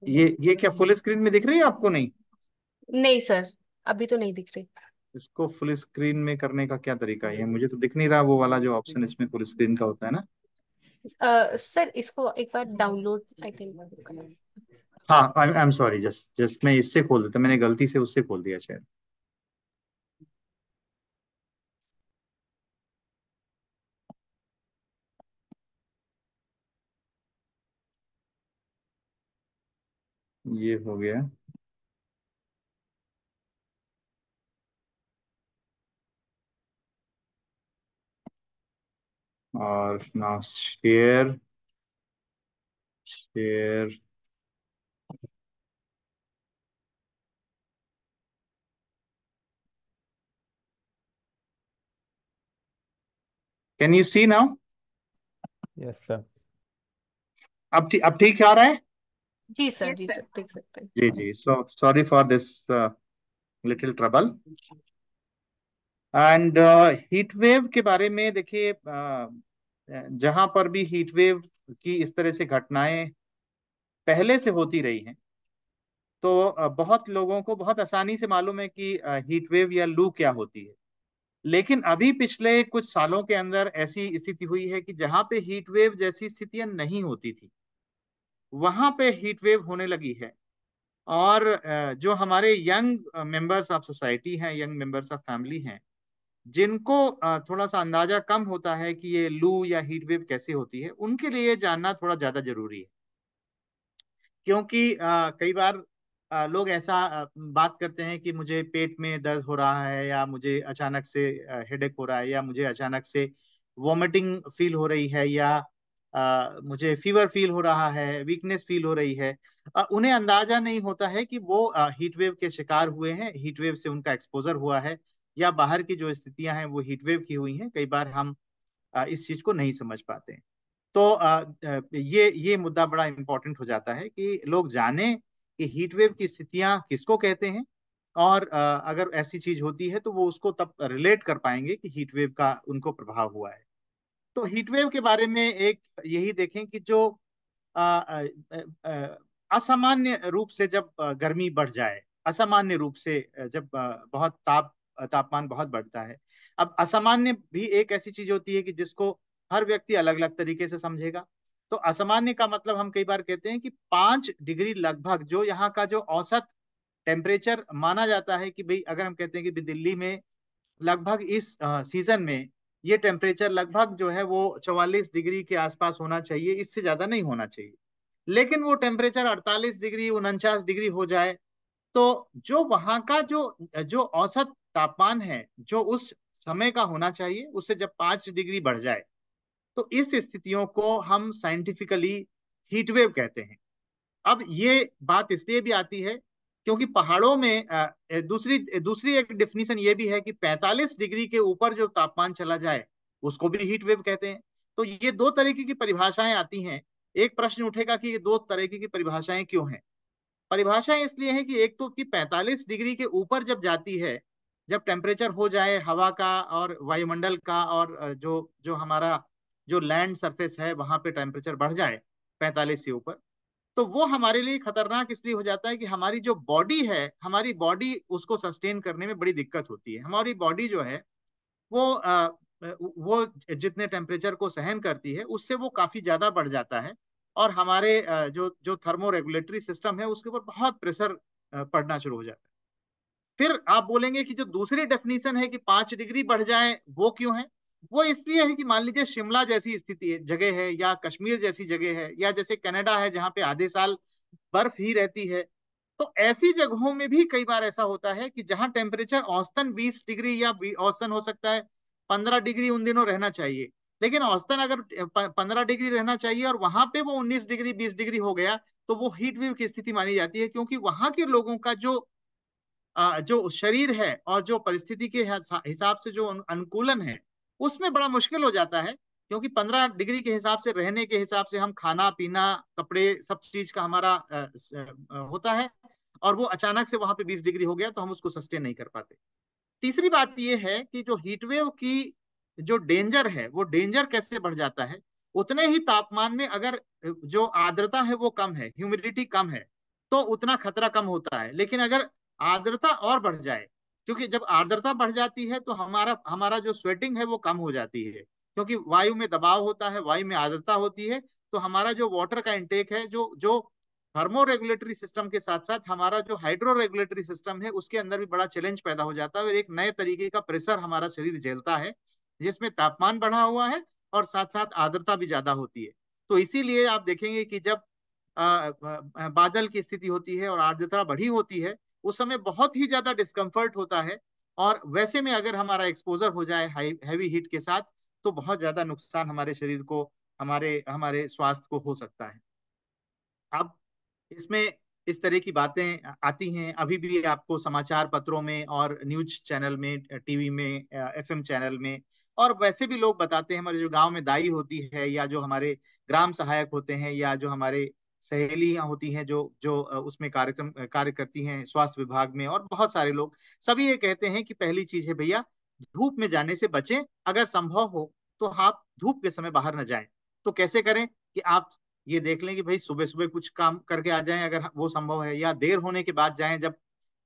ये क्या full screen में दिख रही है आपको? नहीं। नहीं सर, अभी तो नहीं दिख रही। इसको फुल स्क्रीन में करने का क्या तरीका है? मुझे तो दिख नहीं रहा वो वाला जो ऑप्शन इसमें फुल स्क्रीन का होता है ना। सर इसको एक बार डाउनलोड आई थिंक। हाँ, I am sorry, just just मैं इससे खोल देता, मैंने गलती से उससे खोल दिया शायद। ये हो गया। और now share. Share. Can you see now? Yes sir. अब ठीक आ रहा है? जी सर देख सकते हैं। जी जी, sorry for this little trouble. And heat wave के बारे में देखिए, जहां पर भी हीट वेव की इस तरह से घटनाएं पहले से होती रही हैं, तो बहुत लोगों को बहुत आसानी से मालूम है कि हीट वेव या लू क्या होती है। लेकिन अभी पिछले कुछ सालों के अंदर ऐसी स्थिति हुई है कि जहां पे हीट वेव जैसी स्थितियां नहीं होती थी, वहां पे हीट वेव होने लगी है। और जो हमारे यंग मेंबर्स ऑफ सोसाइटी हैं, यंग मेंबर्स ऑफ फैमिली हैं, जिनको थोड़ा सा अंदाजा कम होता है कि ये लू या हीट वेव कैसे होती है, उनके लिए जानना थोड़ा ज्यादा जरूरी है। क्योंकि कई बार लोग ऐसा बात करते हैं कि मुझे पेट में दर्द हो रहा है, या मुझे अचानक से हेडेक हो रहा है, या मुझे अचानक से वॉमिटिंग फील हो रही है, या मुझे फीवर फील हो रहा है, वीकनेस फील हो रही है। उन्हें अंदाजा नहीं होता है कि वो हीट वेव के शिकार हुए हैं, हीट वेव से उनका एक्सपोजर हुआ है, या बाहर की जो स्थितियां हैं वो हीट वेव की हुई हैं। कई बार हम इस चीज को नहीं समझ पाते हैं। तो ये मुद्दा बड़ा इंपॉर्टेंट हो जाता है कि लोग जाने कि हीट वेव की स्थितियां किसको कहते हैं, और अगर ऐसी चीज होती है तो वो उसको तब रिलेट कर पाएंगे कि हीट वेव का उनको प्रभाव हुआ है। तो हीट वेव के बारे में एक यही देखें कि जो अ, अ, अ, असामान्य रूप से जब गर्मी बढ़ जाए, असामान्य रूप से जब बहुत तापमान बहुत बढ़ता है। अब असामान्य भी एक ऐसी चीज होती है कि जिसको हर व्यक्ति अलग अलग तरीके से समझेगा। तो असामान्य का मतलब हम कई बार कहते हैं कि 5 डिग्री लगभग जो यहाँ का जो औसत टेम्परेचर माना जाता है, कि भाई अगर हम कहते हैं कि भाई दिल्ली में लगभग इस सीजन में ये टेम्परेचर लगभग जो है वो 44 डिग्री के आसपास होना चाहिए, इससे ज्यादा नहीं होना चाहिए। लेकिन वो टेम्परेचर 48 डिग्री 49 डिग्री हो जाए, तो जो वहां का जो जो औसत तापमान है, जो उस समय का होना चाहिए, उससे जब 5 डिग्री बढ़ जाए, तो इस स्थितियों को हम साइंटिफिकली हीट वेव कहते हैं। अब ये बात इसलिए भी आती है क्योंकि पहाड़ों में दूसरी दूसरी एक डिफिनीशन ये भी है कि 45 डिग्री के ऊपर जो तापमान चला जाए उसको भी हीट वेव कहते हैं। तो ये दो तरीके की परिभाषाएं आती हैं। एक प्रश्न उठेगा कि ये दो तरीके की परिभाषाएं क्यों हैं? परिभाषाएं इसलिए है कि एक तो कि 45 डिग्री के ऊपर जब जाती है, जब टेम्परेचर हो जाए हवा का और वायुमंडल का, और जो जो हमारा जो लैंड सरफेस है वहां पे टेम्परेचर बढ़ जाए 45 से ऊपर, तो वो हमारे लिए खतरनाक इसलिए हो जाता है कि हमारी जो बॉडी है, हमारी बॉडी उसको सस्टेन करने में बड़ी दिक्कत होती है। हमारी बॉडी जो है वो वो जितने टेम्परेचर को सहन करती है उससे वो काफी ज्यादा बढ़ जाता है, और हमारे जो जो थर्मो रेगुलेटरी सिस्टम है उसके ऊपर बहुत प्रेशर पड़ना शुरू हो जाता है। फिर आप बोलेंगे कि जो दूसरी डेफिनेशन है कि 5 डिग्री बढ़ जाए, वो क्यों है? वो इसलिए है कि मान लीजिए शिमला जैसी स्थिति है, जगह है, या कश्मीर जैसी जगह है, या जैसे कनाडा है जहाँ पे आधे साल बर्फ ही रहती है। तो ऐसी जगहों में भी कई बार ऐसा होता है कि जहां टेम्परेचर औसतन 20 डिग्री, या औसतन हो सकता है 15 डिग्री उन दिनों रहना चाहिए, लेकिन औसतन अगर 15 डिग्री रहना चाहिए और वहां पे वो 19 डिग्री 20 डिग्री हो गया, तो वो हीट वेव की स्थिति मानी जाती है। क्योंकि वहां के लोगों का जो जो शरीर है और जो परिस्थिति के हिसाब से जो अनुकूलन है, उसमें बड़ा मुश्किल हो जाता है। क्योंकि 15 डिग्री के हिसाब से रहने के हिसाब से हम खाना पीना कपड़े सब चीज का हमारा होता है, और वो अचानक से वहां पे 20 डिग्री हो गया तो हम उसको सस्टेन नहीं कर पाते। तीसरी बात ये है कि जो हीट वेव की जो डेंजर है, वो डेंजर कैसे बढ़ जाता है, उतने ही तापमान में अगर जो आर्द्रता है वो कम है, ह्यूमिडिटी कम है, तो उतना खतरा कम होता है। लेकिन अगर आर्द्रता और बढ़ जाए, क्योंकि जब आर्द्रता बढ़ जाती है तो हमारा हमारा जो स्वेटिंग है वो कम हो जाती है, क्योंकि वायु में दबाव होता है, वायु में आर्द्रता होती है। तो हमारा जो वाटर का इंटेक है, जो जो थर्मो रेगुलेटरी सिस्टम के साथ साथ हमारा जो हाइड्रो रेगुलेटरी सिस्टम है, उसके अंदर भी बड़ा चैलेंज पैदा हो जाता है और एक नए तरीके का प्रेशर हमारा शरीर झेलता है, जिसमें तापमान बढ़ा हुआ है और साथ साथ आर्द्रता भी ज्यादा होती है। तो इसीलिए आप देखेंगे कि जब बादल की स्थिति होती है और आर्द्रता बढ़ी होती है, उस समय बहुत ही ज्यादा डिस्कम्फर्ट होता है। और वैसे में अगर हमारा एक्सपोजर हो जाए हैवी हीट के साथ, तो बहुत ज्यादा नुकसान हमारे शरीर को, हमारे हमारे स्वास्थ्य को हो सकता है। अब इसमें इस तरह की बातें आती हैं, अभी भी आपको समाचार पत्रों में और न्यूज चैनल में, टीवी में, एफएम चैनल में, और वैसे भी लोग बताते हैं, हमारे जो गांव में दाई होती है या जो हमारे ग्राम सहायक होते हैं या जो हमारे सहेलियां होती हैं जो जो उसमें कार्य करती हैं स्वास्थ्य विभाग में, और बहुत सारे लोग, सभी ये कहते हैं कि पहली चीज है भैया, धूप में जाने से बचें। अगर संभव हो तो आप धूप के समय बाहर न जाएं। तो कैसे करें कि आप ये देख लें कि भाई सुबह सुबह कुछ काम करके आ जाएं अगर वो संभव है, या देर होने के बाद जाएं जब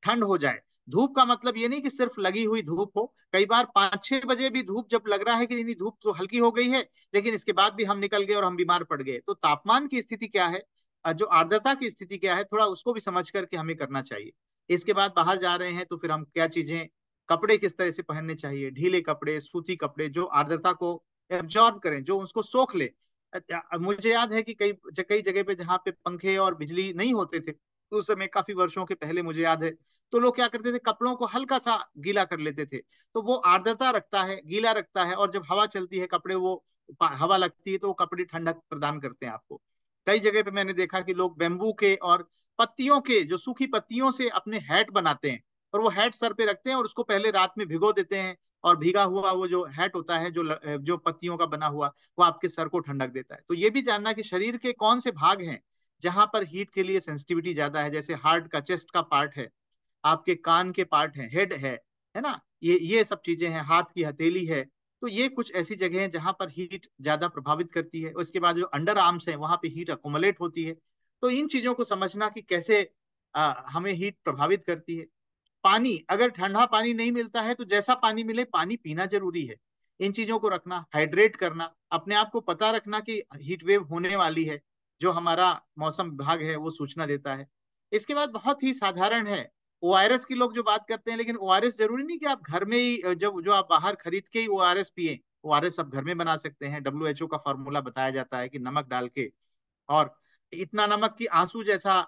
ठंड हो जाए। धूप का मतलब ये नहीं कि सिर्फ लगी हुई धूप हो, कई बार 5-6 बजे भी धूप जब लग रहा है कि नहीं धूप तो हल्की हो गई है, लेकिन इसके बाद भी हम निकल गए और हम बीमार पड़ गए। तो तापमान की स्थिति क्या है, जो आर्द्रता की स्थिति क्या है, थोड़ा उसको भी समझ करके हमें करना चाहिए। इसके बाद बाहर जा रहे हैं तो फिर हम क्या चीजें, कपड़े किस तरह से पहनने चाहिए, ढीले कपड़े, सूती कपड़े जो आर्द्रता को एब्जॉर्ब करें, जो उसको सोख ले। मुझे याद है कि कई जगह पे जहाँ पे पंखे और बिजली नहीं होते थे, उस समय काफी वर्षों के पहले मुझे याद है, तो लोग क्या करते थे, कपड़ों को हल्का सा गीला कर लेते थे। तो वो आर्द्रता रखता है, गीला रखता है, और जब हवा चलती है कपड़े, वो हवा लगती है तो वो कपड़े ठंडक प्रदान करते हैं आपको। कई जगह पे मैंने देखा कि लोग बेम्बू के और पत्तियों के, जो सूखी पत्तियों से अपने हैट बनाते हैं, और वो हैट सर पे रखते हैं और उसको पहले रात में भिगो देते हैं, और भीगा हुआ वो जो हैट होता है, जो पत्तियों का बना हुआ, वो आपके सर को ठंडक देता है। तो ये भी जानना कि शरीर के कौन से भाग हैं जहां पर हीट के लिए सेंसिटिविटी ज्यादा है, जैसे हार्ट का, चेस्ट का पार्ट है, आपके कान के पार्ट है, हेड है ना, ये सब चीजें हैं, हाथ की हथेली है। तो ये कुछ ऐसी जगह है जहां पर हीट ज्यादा प्रभावित करती है। उसके बाद जो अंडर आर्म्स है, वहां पे हीट अकोमोलेट होती है। तो इन चीजों को समझना कि कैसे हमें हीट प्रभावित करती है। पानी, अगर ठंडा पानी नहीं मिलता है तो जैसा पानी मिले पानी पीना जरूरी है। इन चीजों को रखना, हाइड्रेट करना, अपने आप को पता रखना कि हीट वेव होने वाली है, जो हमारा मौसम विभाग है वो सूचना देता है। इसके बाद बहुत ही साधारण है, ओआरएस की लोग जो बात करते हैं, लेकिन ओआरएस जरूरी नहीं कि आप घर में ही, जब जो आप बाहर खरीद के ही ओआरएस पिए। ओआरएस आप घर में बना सकते हैं। डब्ल्यूएचओ का फॉर्मूला बताया जाता है कि नमक डाल के, और इतना नमक कि आंसू जैसा,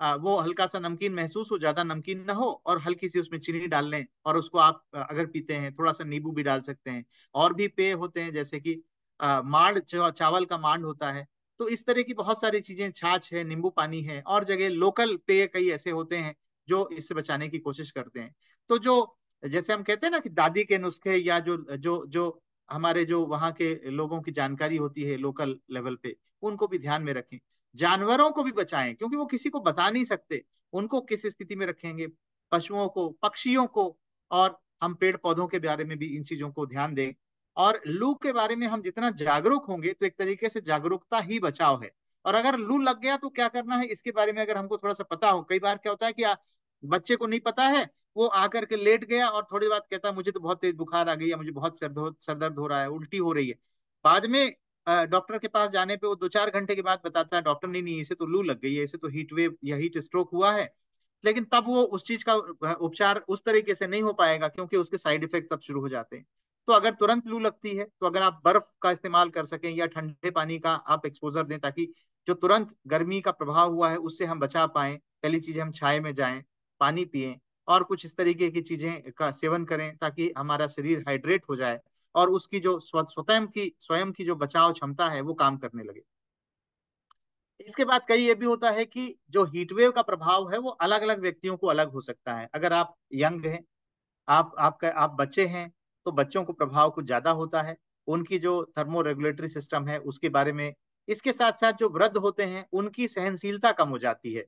वो हल्का सा नमकीन महसूस हो, ज्यादा नमकीन ना हो, और हल्की सी उसमें चीनी डाल लें, और उसको आप अगर पीते हैं, थोड़ा सा नींबू भी डाल सकते हैं। और भी पेय होते हैं जैसे कि मांड, चावल का मांड होता है। तो इस तरह की बहुत सारी चीजें, छाछ है, नींबू पानी है, और जगह लोकल पेय कई ऐसे होते हैं जो इससे बचाने की कोशिश करते हैं। तो जो, जैसे हम कहते हैं ना कि दादी के नुस्खे, या जो जो जो हमारे जो वहाँ के लोगों की जानकारी होती है लोकल लेवल पे, उनको भी ध्यान में रखें। जानवरों को भी बचाएं, क्योंकि वो किसी को बता नहीं सकते उनको किस स्थिति में रखेंगे, पशुओं को, पक्षियों को। और हम पेड़ पौधों के बारे में भी इन चीजों को ध्यान दें। और लू के बारे में हम जितना जागरूक होंगे, तो एक तरीके से जागरूकता ही बचाव है। और अगर लू लग गया तो क्या करना है, इसके बारे में अगर हमको थोड़ा सा पता हो, कई बार क्या होता है कि बच्चे को नहीं पता है, वो आकर के लेट गया और थोड़ी बात कहता है मुझे तो बहुत तेज बुखार आ गई, या मुझे बहुत सर दर्द हो रहा है, उल्टी हो रही है। बाद में डॉक्टर के पास जाने पे वो 2-4 घंटे के बाद बताता है, डॉक्टर नहीं नहीं, इसे तो लू लग गई है, इसे तो हीट वेव या हीट स्ट्रोक हुआ है। लेकिन तब वो उस चीज का उपचार उस तरीके से नहीं हो पाएगा, क्योंकि उसके साइड इफेक्ट तब शुरू हो जाते हैं। तो अगर तुरंत लू लगती है तो अगर आप बर्फ का इस्तेमाल कर सकें या ठंडे पानी का आप एक्सपोजर दें, ताकि जो तुरंत गर्मी का प्रभाव हुआ है उससे हम बचा पाए। पहली चीज, हम छाए में जाएं, पानी पिएं, और कुछ इस तरीके की चीजें का सेवन करें ताकि हमारा शरीर हाइड्रेट हो जाए, और उसकी जो स्वयं की जो बचाव क्षमता है वो काम करने लगे। इसके बाद कई ये भी होता है कि जो हीटवेव का प्रभाव है वो अलग अलग व्यक्तियों को अलग हो सकता है। अगर आप यंग हैं, आप बच्चे हैं, तो बच्चों को प्रभाव कुछ ज्यादा होता है, उनकी जो थर्मो रेगुलेटरी सिस्टम है उसके बारे में। इसके साथ साथ जो वृद्ध होते हैं उनकी सहनशीलता कम हो जाती है।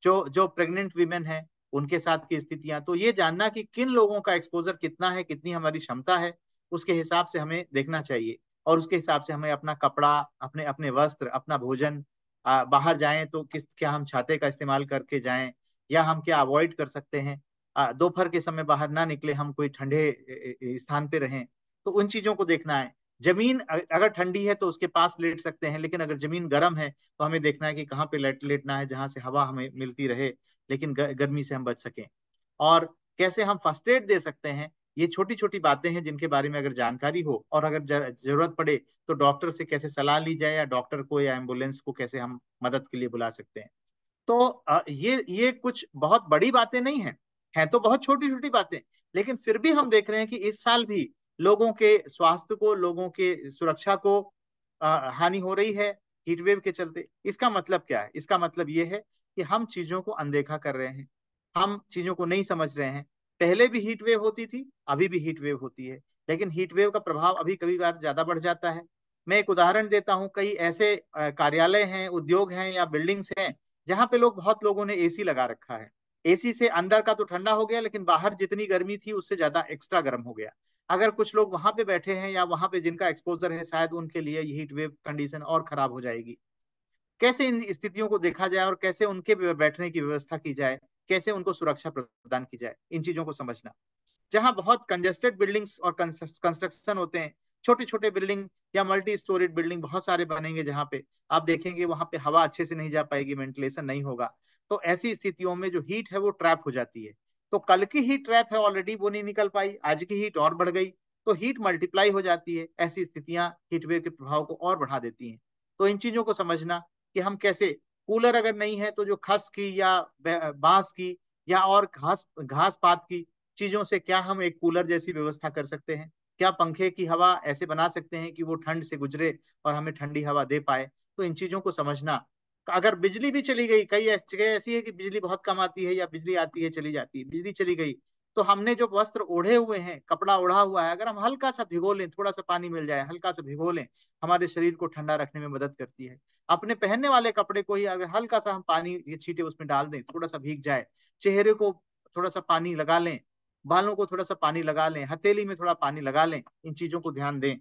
जो जो प्रेग्नेंट वीमेन है, उनके साथ की स्थितियां, तो ये जानना कि किन लोगों का एक्सपोजर कितना है, कितनी हमारी क्षमता है, उसके हिसाब से हमें देखना चाहिए। और उसके हिसाब से हमें अपना कपड़ा, अपने अपने वस्त्र, अपना भोजन, बाहर जाएं तो क्या हम छाते का इस्तेमाल करके जाएं, या हम क्या अवॉइड कर सकते हैं, दोपहर के समय बाहर ना निकले, हम कोई ठंडे स्थान पे रहें। तो उन चीजों को देखना है। जमीन अगर ठंडी है तो उसके पास लेट सकते हैं, लेकिन अगर जमीन गर्म है तो हमें देखना है कि कहाँ पे लेटना है जहां से हवा हमें मिलती रहे, लेकिन गर्मी से हम बच सकें। और कैसे हम फर्स्ट एड दे सकते हैं, ये छोटी छोटी बातें हैं जिनके बारे में अगर जानकारी हो और अगर जरूरत पड़े तो डॉक्टर से कैसे सलाह ली जाए, या डॉक्टर को या एम्बुलेंस को कैसे हम मदद के लिए बुला सकते हैं। तो ये कुछ बहुत बड़ी बातें नहीं हैं तो बहुत छोटी छोटी बातें, लेकिन फिर भी हम देख रहे हैं कि इस साल भी लोगों के स्वास्थ्य को, लोगों के सुरक्षा को हानि हो रही है हीट वेव के चलते। इसका मतलब क्या है? इसका मतलब ये है कि हम चीजों को अनदेखा कर रहे हैं, हम चीजों को नहीं समझ रहे हैं। पहले भी हीट वेव होती थी, अभी भी हीट वेव होती है, लेकिन हीट वेव का प्रभाव अभी कभी बार ज्यादा बढ़ जाता है। मैं एक उदाहरण देता हूँ, कई ऐसे कार्यालय हैं, उद्योग हैं या बिल्डिंग्स हैं जहां पे बहुत लोगों ने एसी लगा रखा है। एसी से अंदर का तो ठंडा हो गया, लेकिन बाहर जितनी गर्मी थी उससे ज्यादा एक्स्ट्रा गर्म हो गया। अगर कुछ लोग वहां पे बैठे हैं या वहां पे जिनका एक्सपोजर है, शायद उनके लिए ये हीट वेव कंडीशन और खराब हो जाएगी। कैसे इन स्थितियों को देखा जाए और कैसे उनके बैठने की व्यवस्था की जाए, कैसे उनको सुरक्षा प्रदान की जाए, इन चीजों को समझना। जहां बहुत कंजेस्टेड बिल्डिंग्स और कंस्ट्रक्शन होते हैं, छोटे छोटे बिल्डिंग या मल्टी स्टोरीड बिल्डिंग बहुत सारे बनेंगे, जहां पे आप देखेंगे वहां पे हवा अच्छे से नहीं जा पाएगी, वेंटिलेशन नहीं होगा। तो ऐसी स्थितियों में जो हीट है वो ट्रैप हो जाती है। तो कल की हीट ट्रैप है ऑलरेडी, वो नहीं निकल पाई, आज की हीट और बढ़ गई, तो हीट मल्टीप्लाई हो जाती है। ऐसी स्थितियां हीट वेव के प्रभाव को और बढ़ा देती हैं। तो इन चीजों को समझना कि हम कैसे, कूलर अगर नहीं है तो जो खस की या बांस की या और घास घास पात की चीजों से क्या हम एक कूलर जैसी व्यवस्था कर सकते हैं? क्या पंखे की हवा ऐसे बना सकते हैं कि वो ठंड से गुजरे और हमें ठंडी हवा दे पाए? तो इन चीजों को समझना। अगर बिजली भी चली गई, कई जगह ऐसी है कि बिजली बहुत कम आती है या बिजली आती है चली जाती है, बिजली चली गई तो हमने जो वस्त्र ओढ़े हुए हैं, कपड़ा ओढ़ा हुआ है, अगर हम हल्का सा भिगो लें, थोड़ा सा पानी मिल जाए, हल्का सा भिगो लें, हमारे शरीर को ठंडा रखने में मदद करती है। अपने पहनने वाले कपड़े को ही अगर हल्का सा हम पानी ये छींटे उसमें डाल दें, थोड़ा सा भीग जाए, चेहरे को थोड़ा सा पानी लगा लें, बालों को थोड़ा सा पानी लगा लें, हथेली में थोड़ा पानी लगा लें, इन चीजों को ध्यान दें।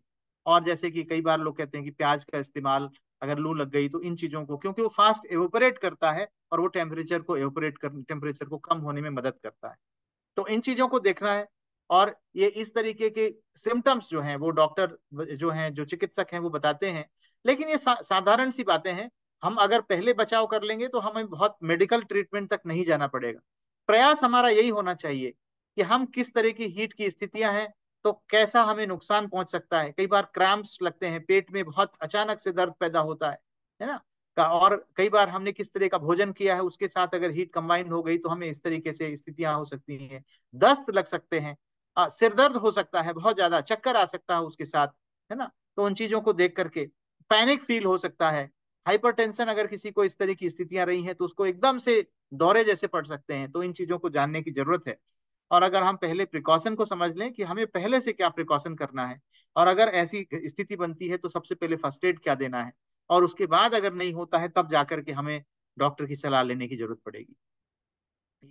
और जैसे कि कई बार लोग कहते हैं कि प्याज का इस्तेमाल, अगर लू लग गई तो इन चीजों को, क्योंकि वो फास्ट एवोपरेट करता है और वो टेम्परेचर को कम होने में मदद करता है। तो इन चीजों को देखना है। और ये इस तरीके के सिम्टम्स जो हैं वो डॉक्टर जो हैं, जो चिकित्सक हैं, वो बताते हैं। लेकिन ये साधारण सी बातें हैं। हम अगर पहले बचाव कर लेंगे तो हमें बहुत मेडिकल ट्रीटमेंट तक नहीं जाना पड़ेगा। प्रयास हमारा यही होना चाहिए कि हम किस तरह की हीट की स्थितियां हैं तो कैसा हमें नुकसान पहुंच सकता है। कई बार क्रैम्प्स लगते हैं, पेट में बहुत अचानक से दर्द पैदा होता है ना। और कई बार हमने किस तरह का भोजन किया है उसके साथ अगर हीट कंबाइन हो गई तो हमें इस तरीके से स्थितियां हो सकती हैं। दस्त लग सकते हैं, सिर दर्द हो सकता है, बहुत ज्यादा चक्कर आ सकता है उसके साथ, है ना। तो उन चीजों को देख करके पैनिक फील हो सकता है। हाइपरटेंशन अगर किसी को इस तरह की स्थितियां रही हैं तो उसको एकदम से दौरे जैसे पड़ सकते हैं। तो इन चीजों को जानने की जरूरत है। और अगर हम पहले प्रिकॉशन को समझ लें कि हमें पहले से क्या प्रिकॉशन करना है, और अगर ऐसी स्थिति बनती है तो सबसे पहले फर्स्ट एड क्या देना है, और उसके बाद अगर नहीं होता है तब जाकर के हमें डॉक्टर की सलाह लेने की जरूरत पड़ेगी।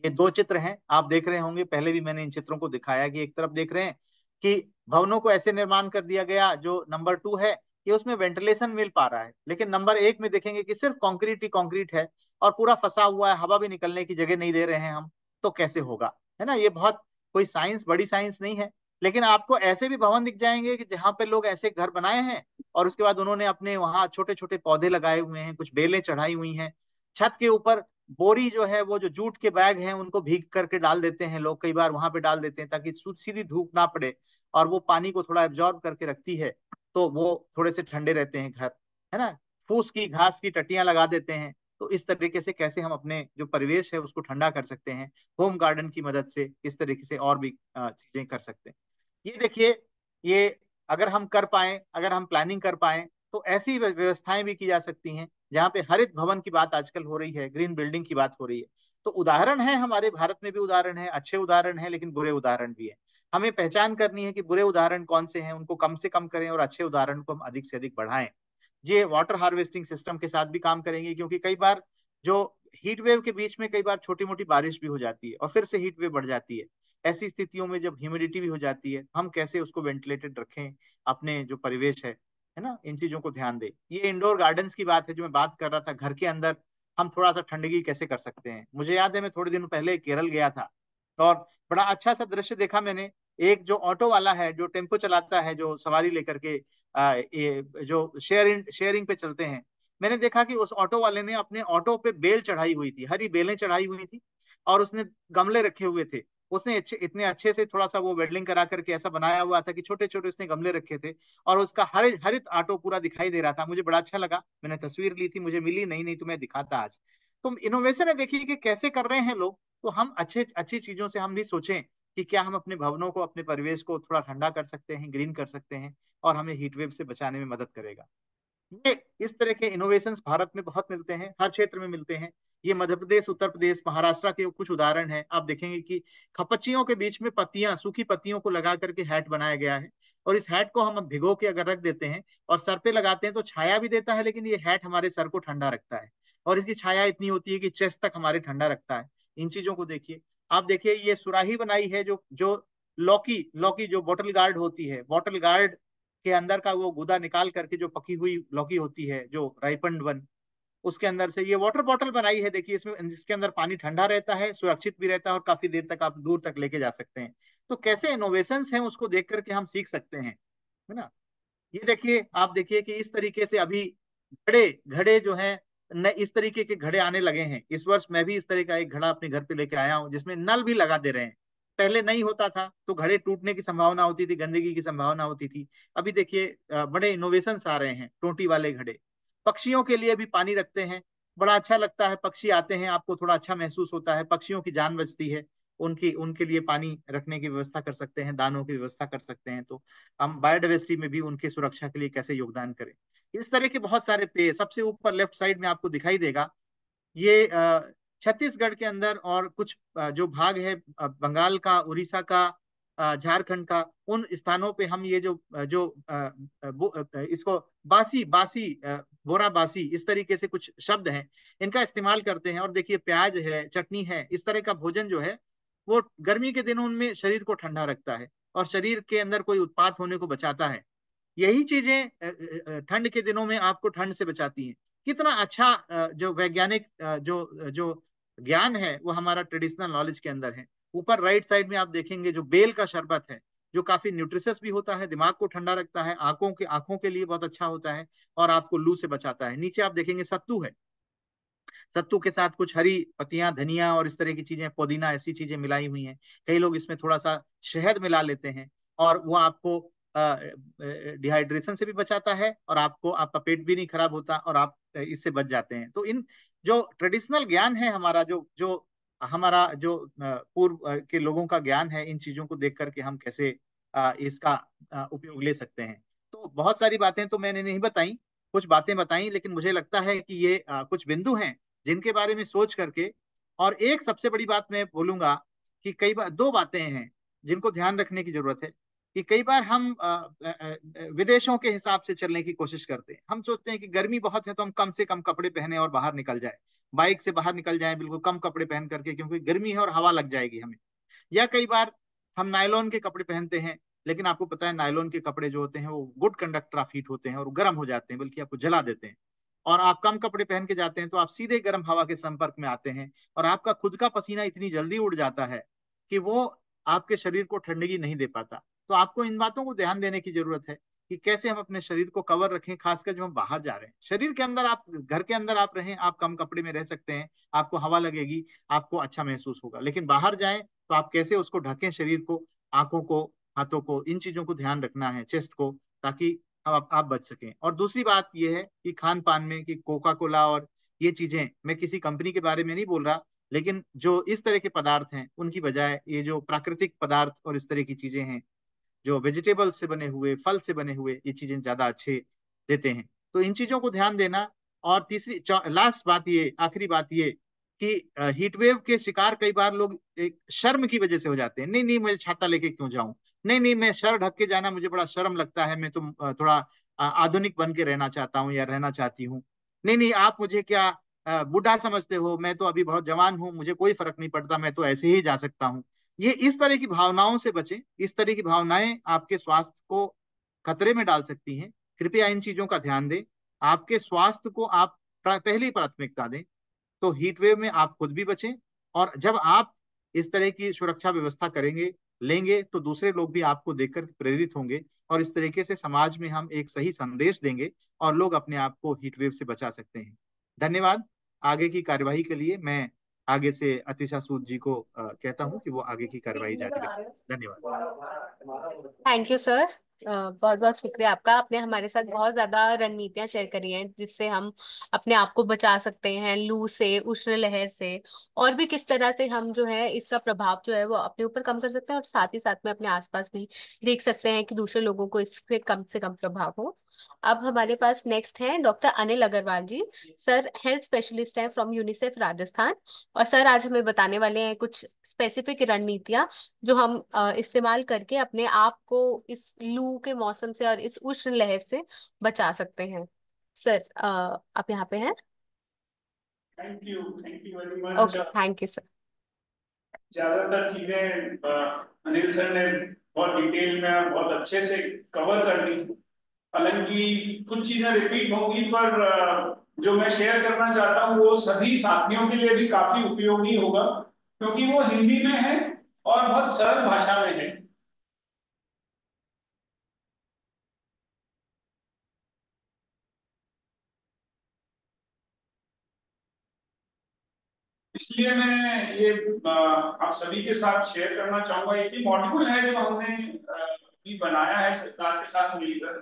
ये दो चित्र हैं, आप देख रहे होंगे, पहले भी मैंने इन चित्रों को दिखाया कि एक तरफ देख रहे हैं कि भवनों को ऐसे निर्माण कर दिया गया, जो नंबर 2 है कि उसमें वेंटिलेशन मिल पा रहा है, लेकिन नंबर 1 में देखेंगे कि सिर्फ कंक्रीट ही कंक्रीट है और पूरा फंसा हुआ है, हवा भी निकलने की जगह नहीं दे रहे हैं हम। तो कैसे होगा, है ना। ये बहुत कोई साइंस, बड़ी साइंस नहीं है। लेकिन आपको ऐसे भी भवन दिख जाएंगे कि जहां पे लोग ऐसे घर बनाए हैं और उसके बाद उन्होंने अपने वहां छोटे छोटे पौधे लगाए हुए हैं, कुछ बेलें चढ़ाई हुई हैं, छत के ऊपर बोरी जो है, वो जो जूट के बैग हैं उनको भीग करके डाल देते हैं लोग, कई बार वहां पे डाल देते हैं ताकि सीधी धूप ना पड़े और वो पानी को थोड़ा एब्जॉर्ब करके रखती है, तो वो थोड़े से ठंडे रहते हैं घर, है ना। फूस की घास की टटियां लगा देते हैं। तो इस तरीके से कैसे हम अपने जो परिवेश है उसको ठंडा कर सकते हैं, होम गार्डन की मदद से इस तरीके से और भी चीजें कर सकते हैं। ये देखिए, ये अगर हम कर पाए, अगर हम प्लानिंग कर पाए तो ऐसी व्यवस्थाएं भी की जा सकती हैं जहाँ पे हरित भवन की बात आजकल हो रही है, ग्रीन बिल्डिंग की बात हो रही है। तो उदाहरण है, हमारे भारत में भी उदाहरण है, अच्छे उदाहरण है, लेकिन बुरे उदाहरण भी है। हमें पहचान करनी है कि बुरे उदाहरण कौन से हैं, उनको कम से कम करें और अच्छे उदाहरण को हम अधिक से अधिक बढ़ाएं। ये वाटर हार्वेस्टिंग सिस्टम के साथ भी काम करेंगे, क्योंकि कई बार जो हीट वेव के बीच में कई बार छोटी मोटी बारिश भी हो जाती है और फिर से हीट वेव बढ़ जाती है। ऐसी स्थितियों में जब ह्यूमिडिटी भी हो जाती है, हम कैसे उसको वेंटिलेटेड रखें अपने जो परिवेश है, है ना, इन चीजों को ध्यान दे। ये इंडोर गार्डन्स की बात है जो मैं बात कर रहा था, घर के अंदर हम थोड़ा सा ठंडगी कैसे कर सकते हैं। मुझे याद है मैं थोड़े दिन पहले केरल गया था और बड़ा अच्छा सा दृश्य देखा मैंने। एक जो ऑटो वाला है, जो टेम्पो चलाता है, जो सवारी लेकर के जो शेयरिंग पे चलते हैं, मैंने देखा कि उस ऑटो वाले ने अपने ऑटो पे बेल चढ़ाई हुई थी, हरी बेलें चढ़ाई हुई थी, और उसने गमले रखे हुए थे। उसने इतने अच्छे से थोड़ा सा वो वेल्डिंग करा करके ऐसा बनाया हुआ था कि छोटे छोटे उसने गमले रखे थे, और उसका हरित हरित ऑटो पूरा दिखाई दे रहा था। मुझे बड़ा अच्छा लगा, मैंने तस्वीर ली थी, मुझे मिली नहीं, नहीं तो मैं दिखाता आज। तो इनोवेशन है, देखिए कि कैसे कर रहे हैं लोग। तो हम अच्छे अच्छी चीजों से हम भी सोचें कि क्या हम अपने भवनों को, अपने परिवेश को थोड़ा ठंडा कर सकते हैं, ग्रीन कर सकते हैं, और हमें हीट वेव से बचाने में मदद करेगा। ये इस तरह के इनोवेशंस भारत में बहुत मिलते हैं, हर क्षेत्र में मिलते हैं। ये मध्य प्रदेश, उत्तर प्रदेश, महाराष्ट्र के कुछ उदाहरण हैं। आप देखेंगे कि खपच्चियों के बीच में पत्तियां, सूखी पत्तियों को लगा करके हैट बनाया गया है, और इस हैट को हम भिगो के अगर रख देते हैं और सर पे लगाते हैं तो छाया भी देता है, लेकिन ये हैट हमारे सर को ठंडा रखता है, और इसकी छाया इतनी होती है कि चेस्ट तक हमारे ठंडा रखता है। इन चीजों को देखिए। आप देखिए ये सुराही बनाई है, जो जो लौकी लौकी जो बॉटल गार्ड होती है, बॉटल गार्ड के अंदर का वो गुदा निकाल करके जो पकी हुई लौकी होती है, जो राइपन्ड वन, उसके अंदर से ये वाटर बॉटल बनाई है। देखिए इसमें, जिसके अंदर पानी ठंडा रहता है, सुरक्षित भी रहता है, और काफी देर तक आप दूर तक लेके जा सकते हैं। तो कैसे इनोवेशंस हैं उसको देख करके हम सीख सकते हैं, है ना। ये देखिए, आप देखिए कि इस तरीके से अभी घड़े घड़े जो है, न इस तरीके के घड़े आने लगे हैं। इस वर्ष मैं भी इस तरह का एक घड़ा अपने घर पे लेके आया हूँ, जिसमें नल भी लगा दे रहे हैं। पहले नहीं होता था तो घड़े टूटने की संभावना होती थी, गंदगी की संभावना होती थी। अभी देखिए बड़े इनोवेशंस आ रहे हैं, टोटी वाले घड़े। पक्षियों के लिए भी पानी रखते हैं, बड़ा अच्छा लगता है। पक्षी आते हैं, आपको थोड़ा अच्छा महसूस होता है, पक्षियों की जान बचती है। उनकी उनके लिए पानी रखने की व्यवस्था कर सकते हैं, दानों की व्यवस्था कर सकते हैं। तो हम बायोडाइवर्सिटी में भी उनकी सुरक्षा के लिए कैसे योगदान करें। इस तरह के बहुत सारे पेड़, सबसे ऊपर लेफ्ट साइड में आपको दिखाई देगा, ये छत्तीसगढ़ के अंदर और कुछ जो भाग है बंगाल का, उड़ीसा का, झारखंड का, उन स्थानों पे हम ये जो इसको बासी बासी बोरा बासी, इस तरीके से कुछ शब्द हैं, इनका इस्तेमाल करते हैं। और देखिए प्याज है, चटनी है, इस तरह का भोजन जो है वो गर्मी के दिनों में शरीर को ठंडा रखता है, और शरीर के अंदर कोई उत्पाद होने को बचाता है। यही चीजें ठंड के दिनों में आपको ठंड से बचाती हैं। कितना अच्छा जो वैज्ञानिक जो जो ज्ञान है वो हमारा ट्रेडिशनल नॉलेज के अंदर है। ऊपर राइट साइड में आप देखेंगे जो बेल का शरबत है, जो काफी न्यूट्रिशियस भी होता है, दिमाग को ठंडा रखता है, आंखों के लिए बहुत अच्छा होता है, और आपको लू से बचाता है। नीचे आप देखेंगे सत्तू है, सत्तू के साथ कुछ हरी पत्तियां, धनिया और इस तरह की चीजें, पुदीना, ऐसी चीजें मिलाई हुई हैं। कई लोग इसमें थोड़ा सा शहद मिला लेते हैं, और वो आपको डिहाइड्रेशन से भी बचाता है, और आपको, आपका पेट भी नहीं खराब होता, और आप इससे बच जाते हैं। तो इन जो ट्रेडिशनल ज्ञान है हमारा, जो जो हमारा जो पूर्व के लोगों का ज्ञान है, इन चीजों को देख करके हम कैसे इसका उपयोग ले सकते हैं। तो बहुत सारी बातें तो मैंने नहीं बताई, कुछ बातें बताई, लेकिन मुझे लगता है कि ये कुछ बिंदु हैं जिनके बारे में सोच करके। और एक सबसे बड़ी बात मैं बोलूंगा कि कई बार दो बातें हैं जिनको ध्यान रखने की जरूरत है। कि कई बार हम विदेशों के हिसाब से चलने की कोशिश करते हैं। हम सोचते हैं कि गर्मी बहुत है तो हम कम से कम कपड़े पहने और बाहर निकल जाए, बाइक से बाहर निकल जाए बिल्कुल कम कपड़े पहन करके, क्योंकि गर्मी है और हवा लग जाएगी हमें। या कई बार हम नायलॉन के कपड़े पहनते हैं, लेकिन आपको पता है नायलॉन के कपड़े जो होते हैं वो गुड कंडक्टर ऑफ हीट होते हैं, और गर्म हो जाते हैं, बल्कि आपको जला देते हैं। और आप कम कपड़े पहन के जाते हैं तो आप सीधे गर्म हवा के संपर्क में आते हैं, और आपका खुद का पसीना इतनी जल्दी उड़ जाता है कि वो आपके शरीर को ठंडगी नहीं दे पाता। तो आपको इन बातों को ध्यान देने की जरूरत है कि कैसे हम अपने शरीर को कवर रखें, खासकर जब हम बाहर जा रहे हैं। शरीर के अंदर, आप घर के अंदर आप रहें, आप कम कपड़े में रह सकते हैं, आपको हवा लगेगी, आपको अच्छा महसूस होगा। लेकिन बाहर जाएं तो आप कैसे उसको ढकें, शरीर को, आंखों को, हाथों को, इन चीजों को ध्यान रखना है, चेस्ट को, ताकि आप बच सकें। और दूसरी बात यह है कि खान पान में, कि कोका कोला और ये चीजें, मैं किसी कंपनी के बारे में नहीं बोल रहा, लेकिन जो इस तरह के पदार्थ हैं उनकी बजाय ये जो प्राकृतिक पदार्थ और इस तरह की चीजें हैं, जो वेजिटेबल से बने हुए, फल से बने हुए, ये चीजें ज्यादा अच्छे देते हैं। तो इन चीजों को ध्यान देना। और तीसरी, लास्ट बात ये, आखिरी बात ये, कि हीट वेव के शिकार कई बार लोग एक शर्म की वजह से हो जाते हैं। नहीं नहीं, मैं छाता लेके क्यों जाऊं, नहीं नहीं, मैं सर ढक के जाना मुझे बड़ा शर्म लगता है, मैं तो थोड़ा आधुनिक बन के रहना चाहता हूँ या रहना चाहती हूँ। नहीं नहीं, आप मुझे क्या बूढ़ा समझते हो, मैं तो अभी बहुत जवान हूँ, मुझे कोई फर्क नहीं पड़ता, मैं तो ऐसे ही जा सकता हूँ। ये इस तरह की भावनाओं से बचें। इस तरह की भावनाएं आपके स्वास्थ्य को खतरे में डाल सकती हैं। कृपया इन चीजों का ध्यान दें। आपके स्वास्थ्य को आप पहली प्राथमिकता दें, तो हीट वेव में आप खुद भी बचें। और जब आप इस तरह की सुरक्षा व्यवस्था करेंगे, लेंगे, तो दूसरे लोग भी आपको देखकर प्रेरित होंगे, और इस तरीके से समाज में हम एक सही संदेश देंगे और लोग अपने आप को हीट वेव से बचा सकते हैं। धन्यवाद। आगे की कार्यवाही के लिए मैं आगे से अतिशा सूद जी को कहता हूं कि वो आगे की कार्यवाही जारी रखें। धन्यवाद। Thank you sir. बहुत बहुत शुक्रिया आपका। आपने हमारे साथ बहुत ज्यादा रणनीतियां शेयर करी हैं जिससे हम अपने आप को बचा सकते हैं लू से, उष्ण लहर से, और भी किस तरह से हम जो है इसका प्रभाव जो है वो अपने ऊपर कम कर सकते हैं, और साथ ही साथ में अपने आसपास भी देख सकते हैं कि दूसरे लोगों को इससे कम से कम प्रभाव हो। अब हमारे पास नेक्स्ट है डॉक्टर अनिल अग्रवाल जी। सर हेल्थ स्पेशलिस्ट हैं फ्रॉम यूनिसेफ राजस्थान, और सर आज हमें बताने वाले हैं कुछ स्पेसिफिक रणनीतियां जो हम इस्तेमाल करके अपने आप को इस लू के मौसम से और इस उष्ण लहर से बचा सकते हैं। सर आप यहाँ पे हैं? Thank you very much. Okay, thank you sir. ज्यादातर चीजें अनिल सर ने बहुत डिटेल में और बहुत अच्छे से कवर कर ली। हालांकि कुछ चीजें रिपीट होंगी, पर जो मैं शेयर करना चाहता हूँ वो सभी साथियों के लिए भी काफी उपयोगी होगा, क्योंकि वो हिंदी में है और बहुत सरल भाषा में है। इसलिए मैं ये आप सभी के साथ शेयर करना चाहूंगा। एक ही मॉड्यूल है जो हमने अभी बनाया है सरकार के साथ मिलकर,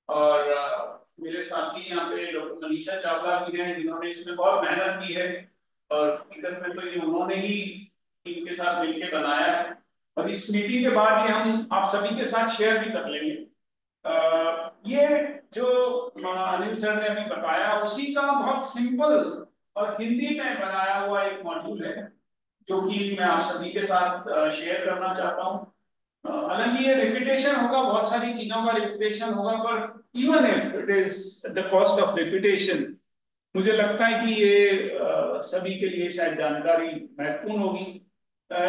और मेरे साथी यहाँ पे डॉक्टर मनीषा चावला भी हैं जिन्होंने इसमें बहुत मेहनत की है, और हकीकत में तो ये उन्होंने ही टीम के साथ मिलकर बनाया है। और इस मीटिंग के बाद ये हम आप सभी के साथ शेयर भी कर लेंगे। ये जो अनिल सर ने अभी बताया उसी का बहुत सिंपल और हिंदी में बनाया हुआ एक मॉड्यूल है, जो कि मैं आप सभी के साथ शेयर करना चाहता हूँ। हालांकि ये रिपीटेशन होगा, बहुत सारी चीजों का रिपीटेशन होगा, पर even if it is the cost of repetition, मुझे लगता है कि ये सभी के लिए शायद जानकारी महत्वपूर्ण होगी।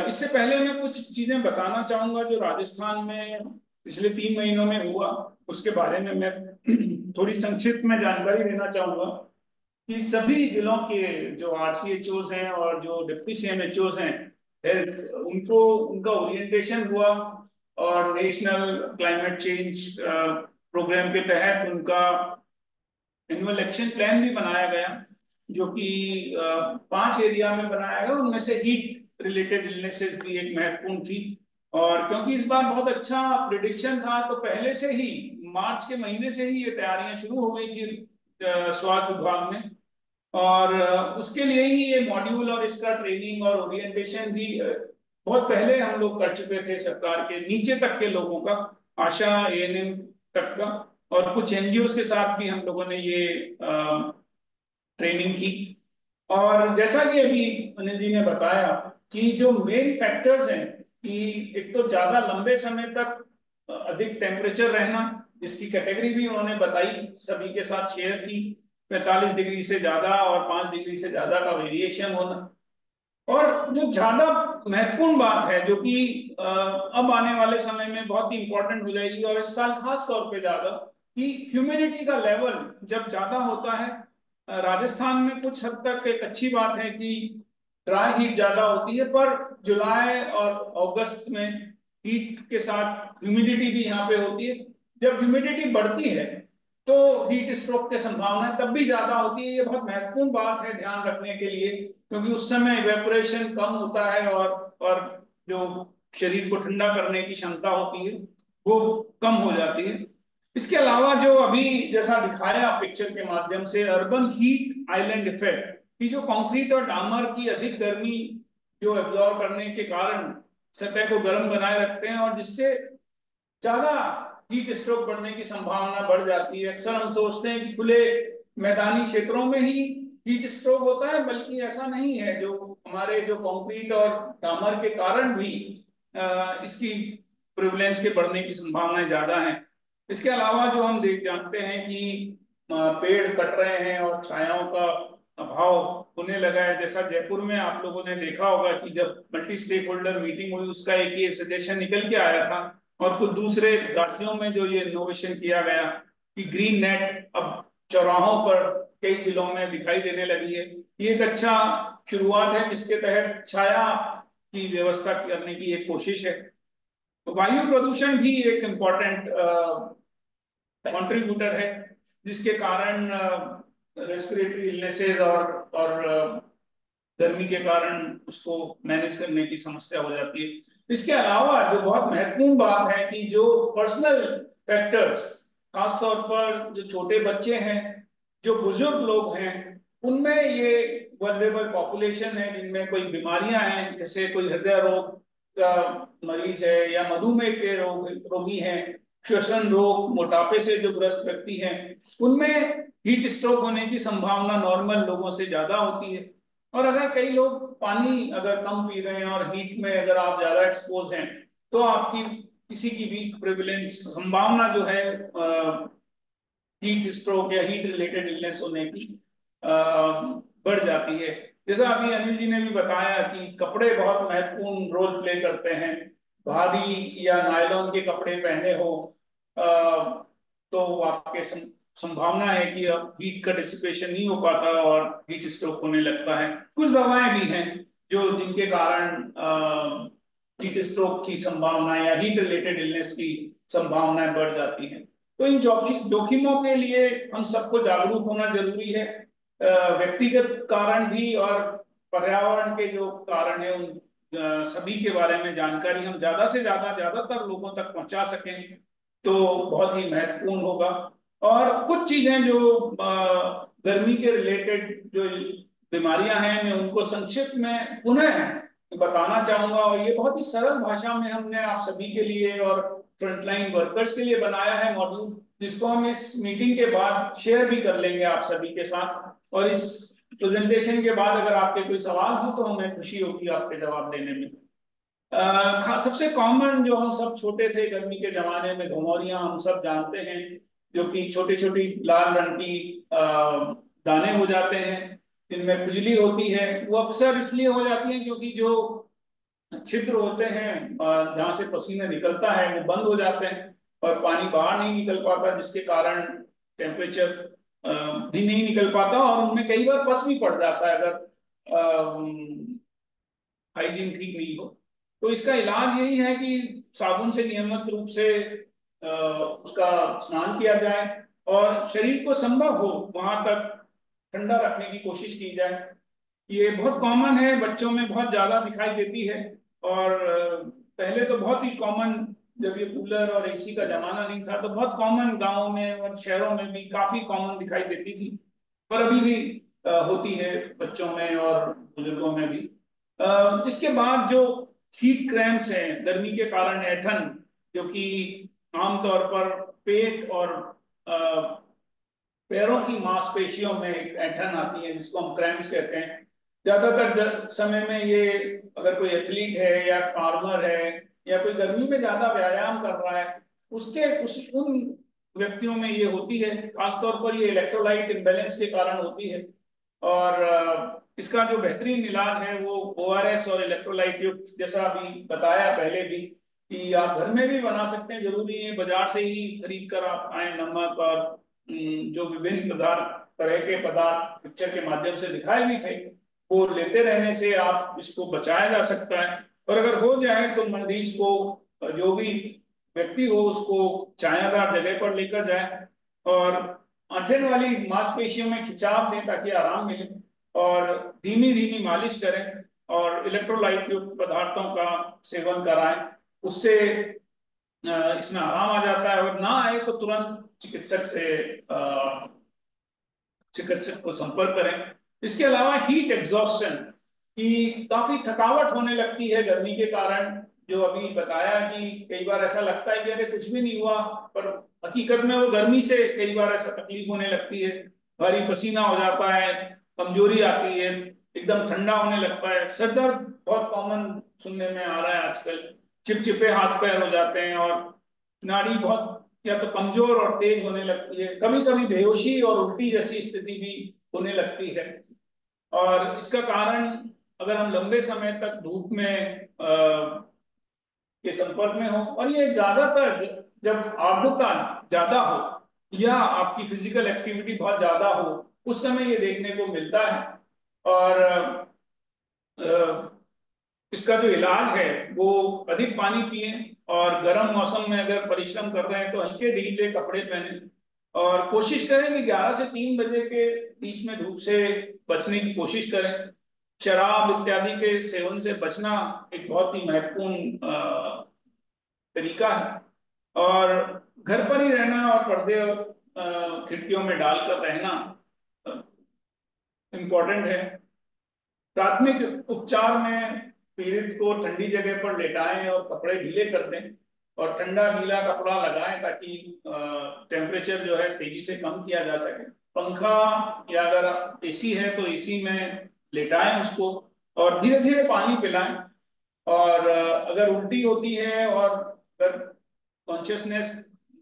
इससे पहले मैं कुछ चीजें बताना चाहूंगा जो राजस्थान में पिछले 3 महीनों में हुआ, उसके बारे में मैं थोड़ी संक्षिप्त में जानकारी देना चाहूंगा। कि सभी जिलों के जो RCHOs हैं और जो डिप्टी CMHOs हैं हेल्थ, उनको उनका ओरिएंटेशन हुआ, और नेशनल क्लाइमेट चेंज प्रोग्राम के तहत उनका एनुअल एक्शन प्लान भी बनाया गया, जो कि 5 एरिया में बनाया गया। उनमें से हीट रिलेटेड इलनेसेस भी एक महत्वपूर्ण थी, और क्योंकि इस बार बहुत अच्छा प्रिडिक्शन था, तो पहले से ही मार्च के महीने से ही ये तैयारियां शुरू हो गई थी स्वास्थ्य विभाग में। और उसके लिए ही ये मॉड्यूल और इसका ट्रेनिंग और ओरिएंटेशन भी बहुत पहले हम लोग कर चुके थे, सरकार के नीचे तक के लोगों का, आशा ANM तक का, और कुछ NGOs के साथ भी हम लोगों ने ये ट्रेनिंग की। और जैसा कि अभी अनिल जी ने बताया कि जो मेन फैक्टर्स हैं, कि एक तो ज्यादा लंबे समय तक अधिक टेम्परेचर रहना, जिसकी कैटेगरी भी उन्होंने बताई, सभी के साथ शेयर की, 45 डिग्री से ज्यादा और 5 डिग्री से ज्यादा का वेरिएशन होना। और जो ज्यादा महत्वपूर्ण बात है, जो कि अब आने वाले समय में बहुत ही इंपॉर्टेंट हो जाएगी, और इस साल खास तौर पे ज्यादा, कि ह्यूमिडिटी का लेवल जब ज्यादा होता है, राजस्थान में कुछ हद तक एक अच्छी बात है कि ड्राई हीट ज्यादा होती है, पर जुलाई और अगस्त में हीट के साथ ह्यूमिडिटी भी यहाँ पे होती है। जब ह्यूमिडिटी बढ़ती है तो हीट स्ट्रोक की संभावना तब भी ज्यादा होती है। ये बहुत महत्वपूर्ण बात है ध्यान रखने के लिए, क्योंकि उस समय इवेपोरेशन कम होता है, और जो शरीर को ठंडा करने की क्षमता होती है वो कम हो जाती है। इसके अलावा जो अभी जैसा दिखाया पिक्चर के माध्यम से, अर्बन हीट आइलैंड इफेक्ट, कि जो कंक्रीट और डामर की अधिक गर्मी जो एब्जॉर्ब करने के कारण सतह को गर्म बनाए रखते हैं, और जिससे ज्यादा हीट स्ट्रोक बढ़ने की संभावना बढ़ जाती है। अक्सर हम सोचते हैं कि खुले मैदानी क्षेत्रों में ही हीट स्ट्रोक होता है, बल्कि ऐसा नहीं है। जो हमारे जो कंक्रीट और डामर के कारण भी इसकी प्रिवलेंस के बढ़ने की संभावनाएं ज्यादा हैं। इसके अलावा जो हम देख जानते हैं कि पेड़ कट रहे हैं और छायाओं का अभाव होने लगा है। जैसा जयपुर में आप लोगों ने देखा होगा कि जब मल्टी स्टेक होल्डर मीटिंग हुई, उसका एक ये सजेशन निकल के आया था, और कुछ दूसरे राज्यों में जो ये इनोवेशन किया गया कि ग्रीन नेट अब चौराहों पर कई जिलों में दिखाई देने लगी है। ये एक अच्छा शुरुआत है जिसके तहत छाया की व्यवस्था करने की एक कोशिश है। तो वायु प्रदूषण भी एक इम्पोर्टेंट कंट्रीब्यूटर है जिसके कारण रेस्पिरेटरी इलनेसेस और गर्मी के कारण उसको मैनेज करने की समस्या हो जाती है। इसके अलावा जो बहुत महत्वपूर्ण बात है कि जो पर्सनल फैक्टर्स, खासतौर पर जो छोटे बच्चे हैं, जो बुजुर्ग लोग हैं, उनमें ये वल्नरेबल पॉपुलेशन है जिनमें कोई बीमारियां हैं, जैसे कोई हृदय रोग का मरीज है या मधुमेह के रोगी हैं, श्वसन रोग, मोटापे से जो ग्रस्त व्यक्ति हैं, उनमें हीट स्ट्रोक होने की संभावना नॉर्मल लोगों से ज्यादा होती है। और अगर कई लोग पानी अगर कम पी रहे हैं और हीट में अगर आप ज्यादा एक्सपोज हैं, तो आपकी किसी की भी प्रिविलेंस संभावना जो है हीट स्ट्रोक या हीट रिलेटेड इलनेस होने की बढ़ जाती है। जैसा अभी अनिल जी ने भी बताया कि कपड़े बहुत महत्वपूर्ण रोल प्ले करते हैं। भारी या नायलॉन के कपड़े पहने हो तो आपके संभावना है कि अब हीट का डिसिपेशन नहीं हो पाता और हीट स्ट्रोक होने लगता है। कुछ दवाएं भी हैं जो जिनके कारण हीट स्ट्रोक की संभावना या हीट रिलेटेड इलनेस की संभावनाएं बढ़ जाती हैं। तो इन जोखिमों के लिए हम सबको जागरूक होना जरूरी है। व्यक्तिगत कारण भी और पर्यावरण के जो कारण है उन सभी के बारे में जानकारी हम ज्यादा से ज्यादातर लोगों तक पहुंचा सकें तो बहुत ही महत्वपूर्ण होगा। और कुछ चीजें जो गर्मी के रिलेटेड जो बीमारियां हैं, मैं उनको संक्षिप्त में पुनः बताना चाहूंगा। और ये बहुत ही सरल भाषा में हमने आप सभी के लिए और फ्रंटलाइन वर्कर्स के लिए बनाया है मॉड्यूल, जिसको हम इस मीटिंग के बाद शेयर भी कर लेंगे आप सभी के साथ। और इस प्रेजेंटेशन के बाद अगर आपके कोई सवाल हो तो हमें खुशी होगी आपके जवाब देने में। सबसे कॉमन जो हम सब छोटे थे गर्मी के जमाने में, घुमौरियां हम सब जानते हैं, जो कि छोटी छोटी लाल रंग की दाने हो जाते हैं, इनमें खुजली होती है। वो अक्सर इसलिए हो जाती है क्योंकि जो छिद्र होते हैं जहाँ से पसीना निकलता है वो बंद हो जाते हैं और पानी बाहर नहीं निकल पाता, जिसके कारण टेम्परेचर भी नहीं निकल पाता और उनमें कई बार पस भी पड़ जाता है अगर हाइजीन ठीक नहीं हो। तो इसका इलाज यही है कि साबुन से नियमित रूप से उसका स्नान किया जाए और शरीर को संभव हो वहां तक ठंडा रखने की कोशिश की जाए। ये बहुत कॉमन है, बच्चों में बहुत ज्यादा दिखाई देती है। और पहले तो बहुत ही कॉमन, जब ये कूलर और एसी का जमाना नहीं था तो बहुत कॉमन गांवों में और शहरों में भी काफी कॉमन दिखाई देती थी, पर अभी भी होती है बच्चों में और बुजुर्गों में भी। इसके बाद जो हीट क्रैम्प्स हैं, गर्मी के कारण ऐंठन, जो कि आमतौर पर पेट और पैरों की मांसपेशियों में एक ऐंठन आती है जिसको हम क्रैम्प्स कहते हैं। ज्यादातर समय में ये अगर कोई एथलीट है या फार्मर है या कोई गर्मी में ज्यादा व्यायाम कर रहा है उन व्यक्तियों में ये होती है। खासतौर पर ये इलेक्ट्रोलाइट इम्बैलेंस के कारण होती है। और इसका जो बेहतरीन इलाज है वो ओआरएस और इलेक्ट्रोलाइट युक्त, जैसा अभी बताया पहले भी, कि आप घर में भी बना सकते हैं। जरूरी है बाजार से ही खरीद कर आप खाएं। नमक और जो विभिन्न तरह के पदार्थ पिक्चर के माध्यम से दिखाए भी थे, वो लेते रहने से आप इसको बचाया जा सकता है। और अगर हो जाए तो मरीज को, जो भी व्यक्ति हो, उसको छायादार जगह पर लेकर जाए और ऐंठन वाली मांसपेशियों में खिंचाव दें ताकि आराम मिले और धीमी धीमी मालिश करें और इलेक्ट्रोलाइट युक्त पदार्थों का सेवन कराएं। उससे इसमें आराम आ जाता है। और ना आए तो तुरंत चिकित्सक को संपर्क करें। इसके अलावा हीट एग्जॉस्शन की काफी थकावट होने लगती है गर्मी के कारण, जो अभी बताया कि कई बार ऐसा लगता है कि अरे कुछ भी नहीं हुआ, पर हकीकत में वो गर्मी से कई बार ऐसा तकलीफ होने लगती है। भारी पसीना हो जाता है, कमजोरी आती है, एकदम ठंडा होने लगता है, सर दर्द बहुत कॉमन सुनने में आ रहा है आजकल, चिपचिपे हाथ पैर हो जाते हैं और नाड़ी बहुत या तो कमजोर और तेज होने लगती है। कभी कभी बेहोशी और उल्टी जैसी स्थिति भी होने लगती है। और इसका कारण, अगर हम लंबे समय तक धूप में के संपर्क में हो, और ये ज्यादातर जब आर्द्रता ज्यादा हो या आपकी फिजिकल एक्टिविटी बहुत ज्यादा हो, उस समय ये देखने को मिलता है। और इसका जो इलाज है वो अधिक पानी पिए, और गर्म मौसम में अगर परिश्रम कर रहे हैं तो हल्के ढीले कपड़े पहने, और कोशिश करें कि 11 से 3 बजे के बीच में धूप से बचने की कोशिश करें। शराब इत्यादि के सेवन से बचना एक बहुत ही महत्वपूर्ण तरीका है। और घर पर ही रहना और पर्दे खिड़कियों में डालकर रहना इम्पोर्टेंट है। प्राथमिक उपचार में पीड़ित को ठंडी जगह पर लेटाएं और कपड़े ढीले कर दें, और ठंडा गीला कपड़ा लगाएं ताकि टेम्परेचर जो है तेजी से कम किया जा सके। पंखा या अगर एसी है तो एसी में लेटाएं उसको, और धीरे धीरे पानी पिलाएं। और अगर उल्टी होती है और अगर कॉन्शियसनेस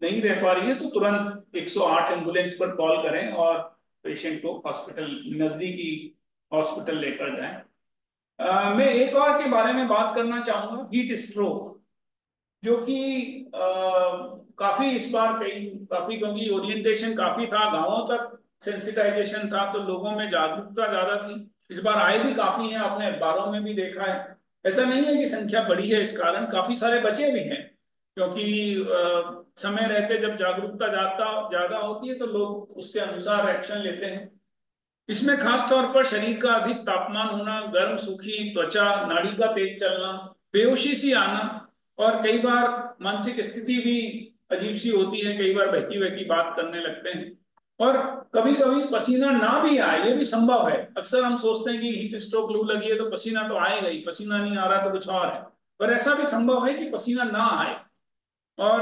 नहीं रह पा रही है तो तुरंत 108 एम्बुलेंस पर कॉल करें और पेशेंट को हॉस्पिटल, नजदीकी हॉस्पिटल लेकर जाएं। मैं एक और के बारे में बात करना चाहूंगा, हीट स्ट्रोक, जो कि काफी इस बार काफी, क्योंकि ओरिएंटेशन काफी था, गांवों तक सेंसिटाइजेशन था तो लोगों में जागरूकता ज्यादा थी। इस बार आए भी काफी हैं, आपने अखबारों में भी देखा है। ऐसा नहीं है कि संख्या बढ़ी है, इस कारण काफी सारे बचे भी हैं, क्योंकि समय रहते जब जागरूकता ज्यादा ज्यादा होती है तो लोग उसके अनुसार एक्शन लेते हैं। इसमें खास तौर पर शरीर का अधिक तापमान होना, गर्म सूखी त्वचा, नाड़ी का तेज चलना, बेहोशी सी आना, और कई बार मानसिक स्थिति भी अजीब सी होती है, कई बार बहकी बहकी बात करने लगते हैं, और कभी कभी पसीना ना भी आए, ये भी संभव है। अक्सर हम सोचते हैं कि हीट स्ट्रोक, लू लगी है तो पसीना तो आएगा ही, पसीना नहीं आ रहा तो कुछ और है, पर ऐसा भी संभव है कि पसीना ना आए। और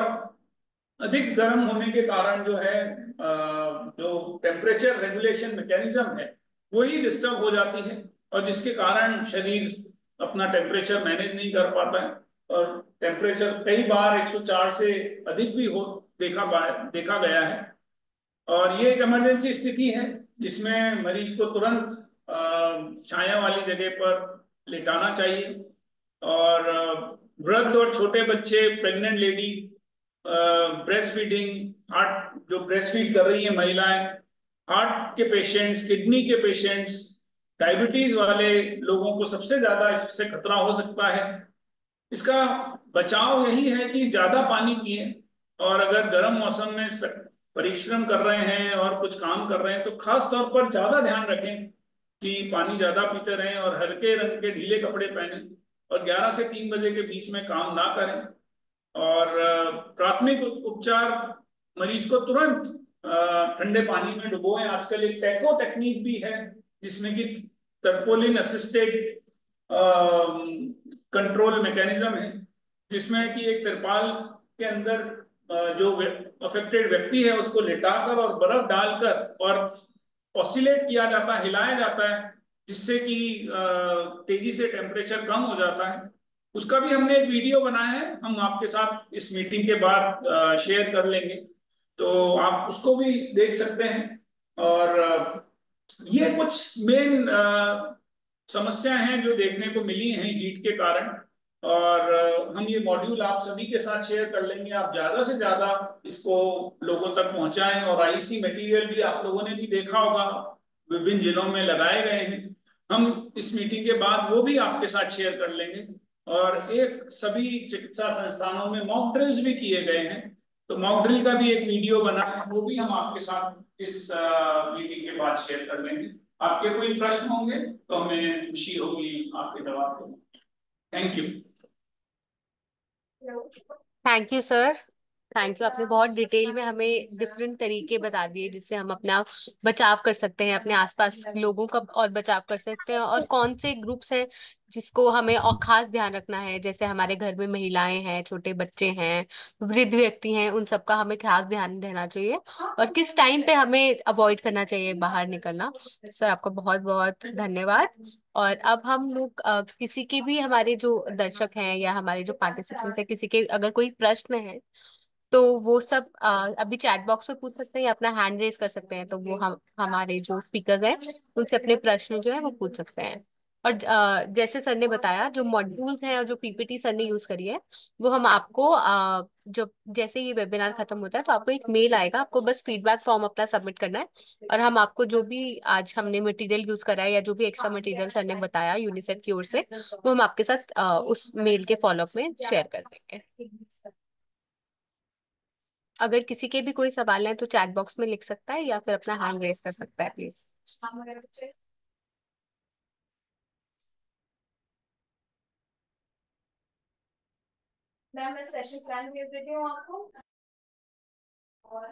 अधिक गर्म होने के कारण जो है जो टेम्परेचर रेगुलेशन मैकेनिज्म है वही डिस्टर्ब हो जाती है, और जिसके कारण शरीर अपना टेम्परेचर मैनेज नहीं कर पाता है, और टेम्परेचर कई बार 104 से अधिक भी हो देखा गया है। और ये एक इमरजेंसी स्थिति है जिसमें मरीज को तुरंत छाया वाली जगह पर लेटाना चाहिए। और वृद्ध और छोटे बच्चे, pregnant lady, breast feeding, heart जो ब्रेस्ट फीड कर रही है महिलाएं, हार्ट के पेशेंट्स, किडनी के पेशेंट्स, डायबिटीज वाले लोगों को सबसे ज्यादा इससे खतरा हो सकता है। इसका बचाव यही है कि ज्यादा पानी पिए, और अगर गर्म मौसम में परिश्रम कर रहे हैं और कुछ काम कर रहे हैं तो खास तौर पर ज्यादा ध्यान रखें कि पानी ज्यादा पीते रहें, और हल्के रंग के ढीले कपड़े पहने, और 11 से 3 बजे के बीच में काम ना करें। और प्राथमिक उपचार, मरीज को तुरंत ठंडे पानी में डुबोएं। आजकल एक टेको टेक्निक भी है जिसमें कि टर्पोलिन असिस्टेड कंट्रोल मैकेनिज्म है, जिसमें कि एक तिरपाल के अंदर जो अफेक्टेड व्यक्ति है उसको लेटाकर और बर्फ डालकर और ऑसिलेट किया जाता है, हिलाया जाता है, जिससे कि तेजी से टेम्परेचर कम हो जाता है। उसका भी हमने एक वीडियो बनाया है, हम आपके साथ इस मीटिंग के बाद शेयर कर लेंगे, तो आप उसको भी देख सकते हैं। और ये कुछ मेन समस्या हैं जो देखने को मिली हैं हीट के कारण। और हम ये मॉड्यूल आप सभी के साथ शेयर कर लेंगे, आप ज्यादा से ज्यादा इसको लोगों तक पहुंचाएं। और आईसी मटेरियल भी आप लोगों ने भी देखा होगा, विभिन्न जिलों में लगाए गए हैं, हम इस मीटिंग के बाद वो भी आपके साथ शेयर कर लेंगे। और एक सभी चिकित्सा संस्थानों में मॉक ड्रिल्स भी किए गए हैं, तो मॉक ड्रिल का भी एक वीडियो बना है, वो भी हम आपके साथ इस मीटिंग के बाद शेयर कर लेंगे। आपके कोई प्रश्न होंगे तो हमें खुशी होगी आपके जवाब देने। Thank you. Thank you sir. Thank you, आपने बहुत डिटेल में हमें डिफरेंट तरीके बता दिए जिससे हम अपना बचाव कर सकते हैं, अपने आसपास लोगों का और बचाव कर सकते हैं, और कौन से ग्रुप्स हैं जिसको हमें और खास ध्यान रखना है, जैसे हमारे घर में महिलाएं हैं, छोटे बच्चे हैं, वृद्ध व्यक्ति हैं, उन सबका हमें खास ध्यान देना चाहिए, और किस टाइम पे हमें अवॉइड करना चाहिए बाहर निकलना। सर आपका बहुत बहुत धन्यवाद। और अब हम लोग किसी के भी, हमारे जो दर्शक हैं या हमारे जो पार्टिसिपेंट्स हैं, किसी के अगर कोई प्रश्न है तो वो सब अभी चैट बॉक्स में पूछ सकते हैं या अपना हैंड रेज कर सकते हैं, तो वो हम हमारे जो स्पीकर्स हैं उनसे अपने प्रश्न जो है वो पूछ सकते हैं। और जैसे सर ने बताया, जो मॉड्यूल्स हैं और जो पीपीटी सर ने यूज करी है, वो हम आपको जो जैसे ये वेबिनार खत्म होता है तो आपको एक मेल आएगा, आपको बस फीडबैक फॉर्म अपना सबमिट करना है, और हम आपको जो भी आज हमने मटेरियल यूज करा है या जो भी एक्स्ट्रा मटेरियल सर ने बताया यूनिसेफ की ओर से, वो हम आपके साथ उस मेल के फॉलोअप में शेयर कर देंगे। अगर किसी के भी कोई सवाल है तो चैट बॉक्स में लिख सकता है या फिर अपना हैंड रेस कर सकता है प्लीज। मैम मैं सेशन प्लान भेज देती हूँ आपको। और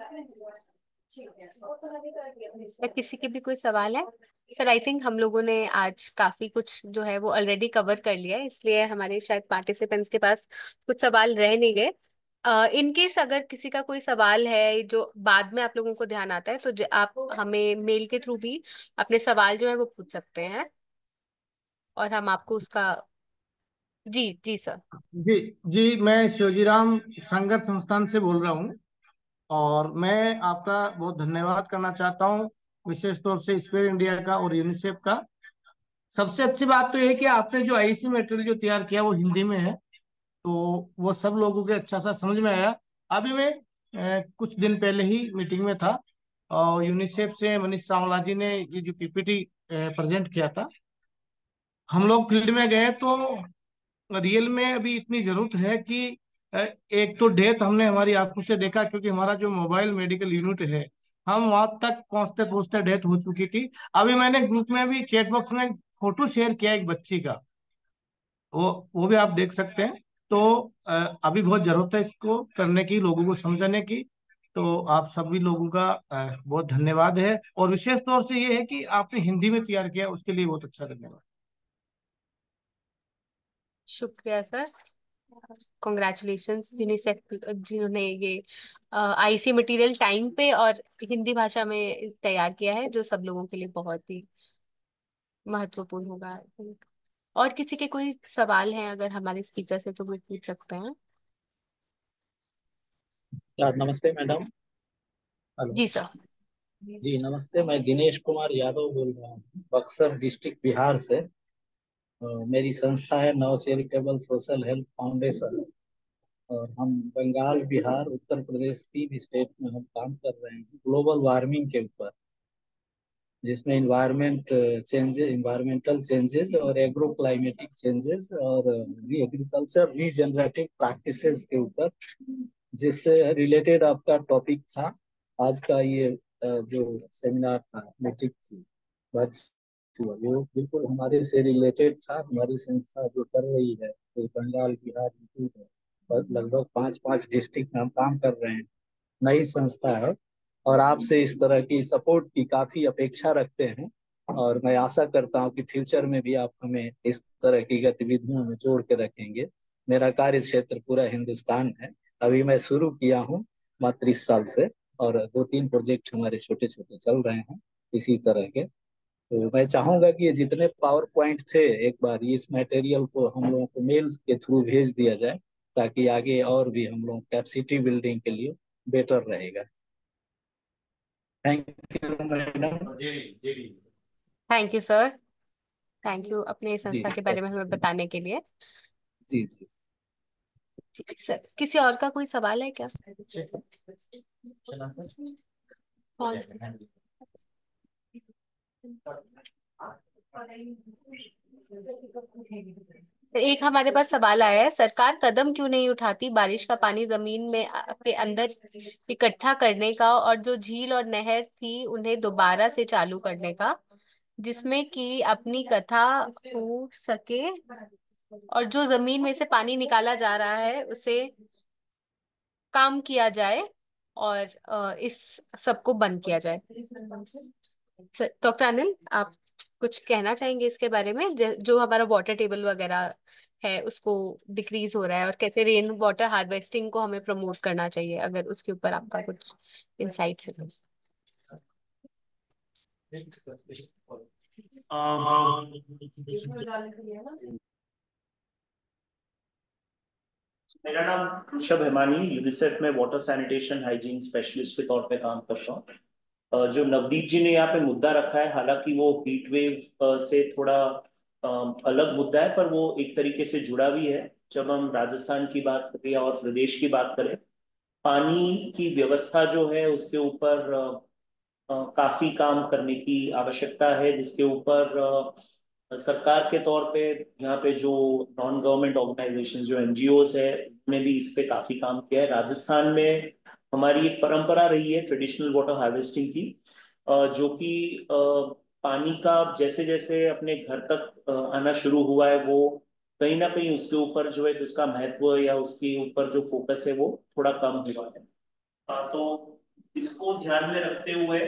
या किसी के भी कोई सवाल है? सर आई थिंक हम लोगों ने आज काफी कुछ जो है वो ऑलरेडी कवर कर लिया है, इसलिए हमारे शायद पार्टिसिपेंट्स के पास कुछ सवाल रह नहीं गए। इन केस अगर किसी का कोई सवाल है जो बाद में आप लोगों को ध्यान आता है, तो आप हमें मेल के थ्रू भी अपने सवाल जो है वो पूछ सकते हैं, और हम आपको उसका। जी जी सर। जी जी, मैं शिवजीराम संघर्ष संस्थान से बोल रहा हूँ। और मैं आपका बहुत धन्यवाद करना चाहता हूँ, विशेष तौर से स्पेयर इंडिया का और यूनिसेफ का। सबसे अच्छी बात तो ये है कि आपने जो आईसी मटेरियल जो तैयार किया वो हिंदी में है, तो वो सब लोगों के अच्छा सा समझ में आया। अभी मैं कुछ दिन पहले ही मीटिंग में था, और यूनिसेफ से मनीष सांवला जी ने ये जो पीपीटी प्रेजेंट किया था, हम लोग फील्ड में गए तो रियल में अभी इतनी जरूरत है कि एक तो डेथ हमने हमारी आंखों से देखा, क्योंकि हमारा जो मोबाइल मेडिकल यूनिट है, हम वहां तक पहुंचते पहुंचते डेथ हो चुकी थी। अभी मैंने ग्रुप में भी चैट बॉक्स में फोटो शेयर किया एक बच्ची का, वो भी आप देख सकते हैं। तो अभी बहुत जरूरत है इसको करने की, लोगों को समझाने की। तो आप सभी लोगों का बहुत धन्यवाद है, और विशेष तौर से ये है कि आपने हिंदी में तैयार किया, उसके लिए बहुत अच्छा धन्यवाद। शुक्रिया सर। कॉन्ग्रेचुलेशंस यूनिसेफ जिन्होंने ये आईसी मटेरियल टाइम पे और हिंदी भाषा में तैयार किया है, जो सब लोगों के लिए बहुत ही महत्वपूर्ण होगा I think। और किसी के कोई सवाल हैं अगर हमारे स्पीकर से, तो वो पूछ सकते हैं। यार नमस्ते मैडम। हेलो। जी सर। जी नमस्ते, मैं दिनेश कुमार यादव बोल रहा हूँ, बक्सर डिस्ट्रिक्ट बिहार से। मेरी संस्था है नव चैरिटेबल सोशल हेल्थ फाउंडेशन, और हम बंगाल, बिहार, उत्तर प्रदेश, 3 स्टेट में हम काम कर रहे हैं ग्लोबल वार्मिंग के ऊपर, जिसमें इन्वायरमेंटल चेंजेस और एग्रो क्लाइमेटिक चेंजेस और एग्रीकल्चर रीजनरेटिव प्रैक्टिसेस के ऊपर, जिससे रिलेटेड आपका टॉपिक था आज का। ये जो सेमिनार था, मीटिंग थी, वो बिल्कुल हमारे से रिलेटेड था। हमारी संस्था जो कर रही है, तो बंगाल, बिहार, यूपी में लगभग 5-5 डिस्ट्रिक्ट में हम काम कर रहे हैं। नई संस्था है, और आपसे इस तरह की सपोर्ट की काफी अपेक्षा रखते हैं, और मैं आशा करता हूं कि फ्यूचर में भी आप हमें इस तरह की गतिविधियों में जोड़ के रखेंगे। मेरा कार्य क्षेत्र पूरा हिंदुस्तान है। अभी मैं शुरू किया हूँ मात्र इस साल से, और 2-3 प्रोजेक्ट हमारे छोटे छोटे चल रहे हैं इसी तरह के। तो मैं चाहूंगा कि ये जितने पावर पॉइंट थे, एक बार इस मटेरियल को हम लोगों को मेल्स के थ्रू भेज दिया जाए, ताकि आगे और भी हम लोग कैपेसिटी बिल्डिंग के लिए बेटर रहेगा। Thank you madam. Thank you sir. Thank you अपने जी संस्था के बारे में हमें बताने के लिए। जी जी। जी सर, किसी और का कोई सवाल है क्या? कौन? एक हमारे पास सवाल आया है, सरकार कदम क्यों नहीं उठाती बारिश का पानी जमीन में के अंदर इकट्ठा करने का, और जो झील और नहर थी उन्हें दोबारा से चालू करने का, जिसमें कि अपनी कथा हो सके, और जो जमीन में से पानी निकाला जा रहा है उसे काम किया जाए, और इस सबको बंद किया जाए। डॉक्टर अनिल, आप कुछ कहना चाहेंगे इसके बारे में, जो हमारा वाटर टेबल वगैरह है उसको डिक्रीज हो रहा है, और कैसे रेन वाटर हार्वेस्टिंग को हमें प्रमोट करना चाहिए, अगर उसके ऊपर आपका कुछ इंसाइट्स है तो। मेरा नाम ऋषभ हेमानी, यूनिसेफ में वाटर सैनिटेशन हाइजीन स्पेशलिस्ट के तौर पे काम करता हूँ। जो नवदीप जी ने यहाँ पे मुद्दा रखा है, हालांकि वो हीट वेव से थोड़ा अलग मुद्दा है, पर वो एक तरीके से जुड़ा भी है। जब हम राजस्थान की बात करें या और प्रदेश की बात करें, पानी की व्यवस्था जो है उसके ऊपर काफी काम करने की आवश्यकता है, जिसके ऊपर सरकार के तौर पे यहाँ पे जो नॉन गवर्नमेंट ऑर्गेनाइजेशन जो एनजीओज है, उन्होंने भी इस पे काफी काम किया है। राजस्थान में हमारी एक परंपरा रही है ट्रेडिशनल वाटर हार्वेस्टिंग की, जो कि पानी का जैसे जैसे अपने घर तक आना शुरू हुआ है, वो कहीं ना कहीं उसके ऊपर जो है उसका महत्व या उसके ऊपर जो फोकस है वो थोड़ा कम हुआ है। तो इसको ध्यान में रखते हुए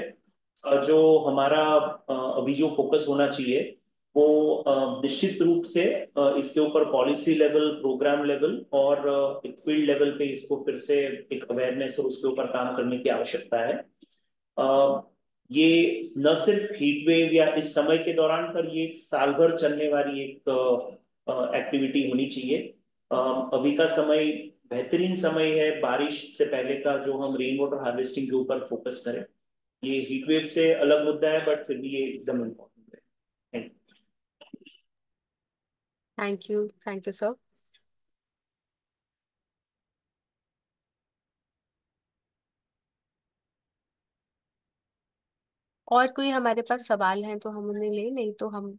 जो हमारा अभी जो फोकस होना चाहिए वो निश्चित रूप से इसके ऊपर पॉलिसी लेवल, प्रोग्राम लेवल और एक फील्ड लेवल पे इसको फिर से एक अवेयरनेस और उसके ऊपर काम करने की आवश्यकता है। ये न सिर्फ हीट वेव या इस समय के दौरान, पर ये एक साल भर चलने वाली एक एक्टिविटी होनी चाहिए। अभी का समय बेहतरीन समय है बारिश से पहले का, जो हम रेन वाटर हार्वेस्टिंग के ऊपर फोकस करें। ये हीट वेव से अलग मुद्दा है, बट फिर भी ये एकदम इम्पोर्टेंट है। Thank you sir. और कोई हमारे पास सवाल है तो हम उन्हें ले, नहीं तो हम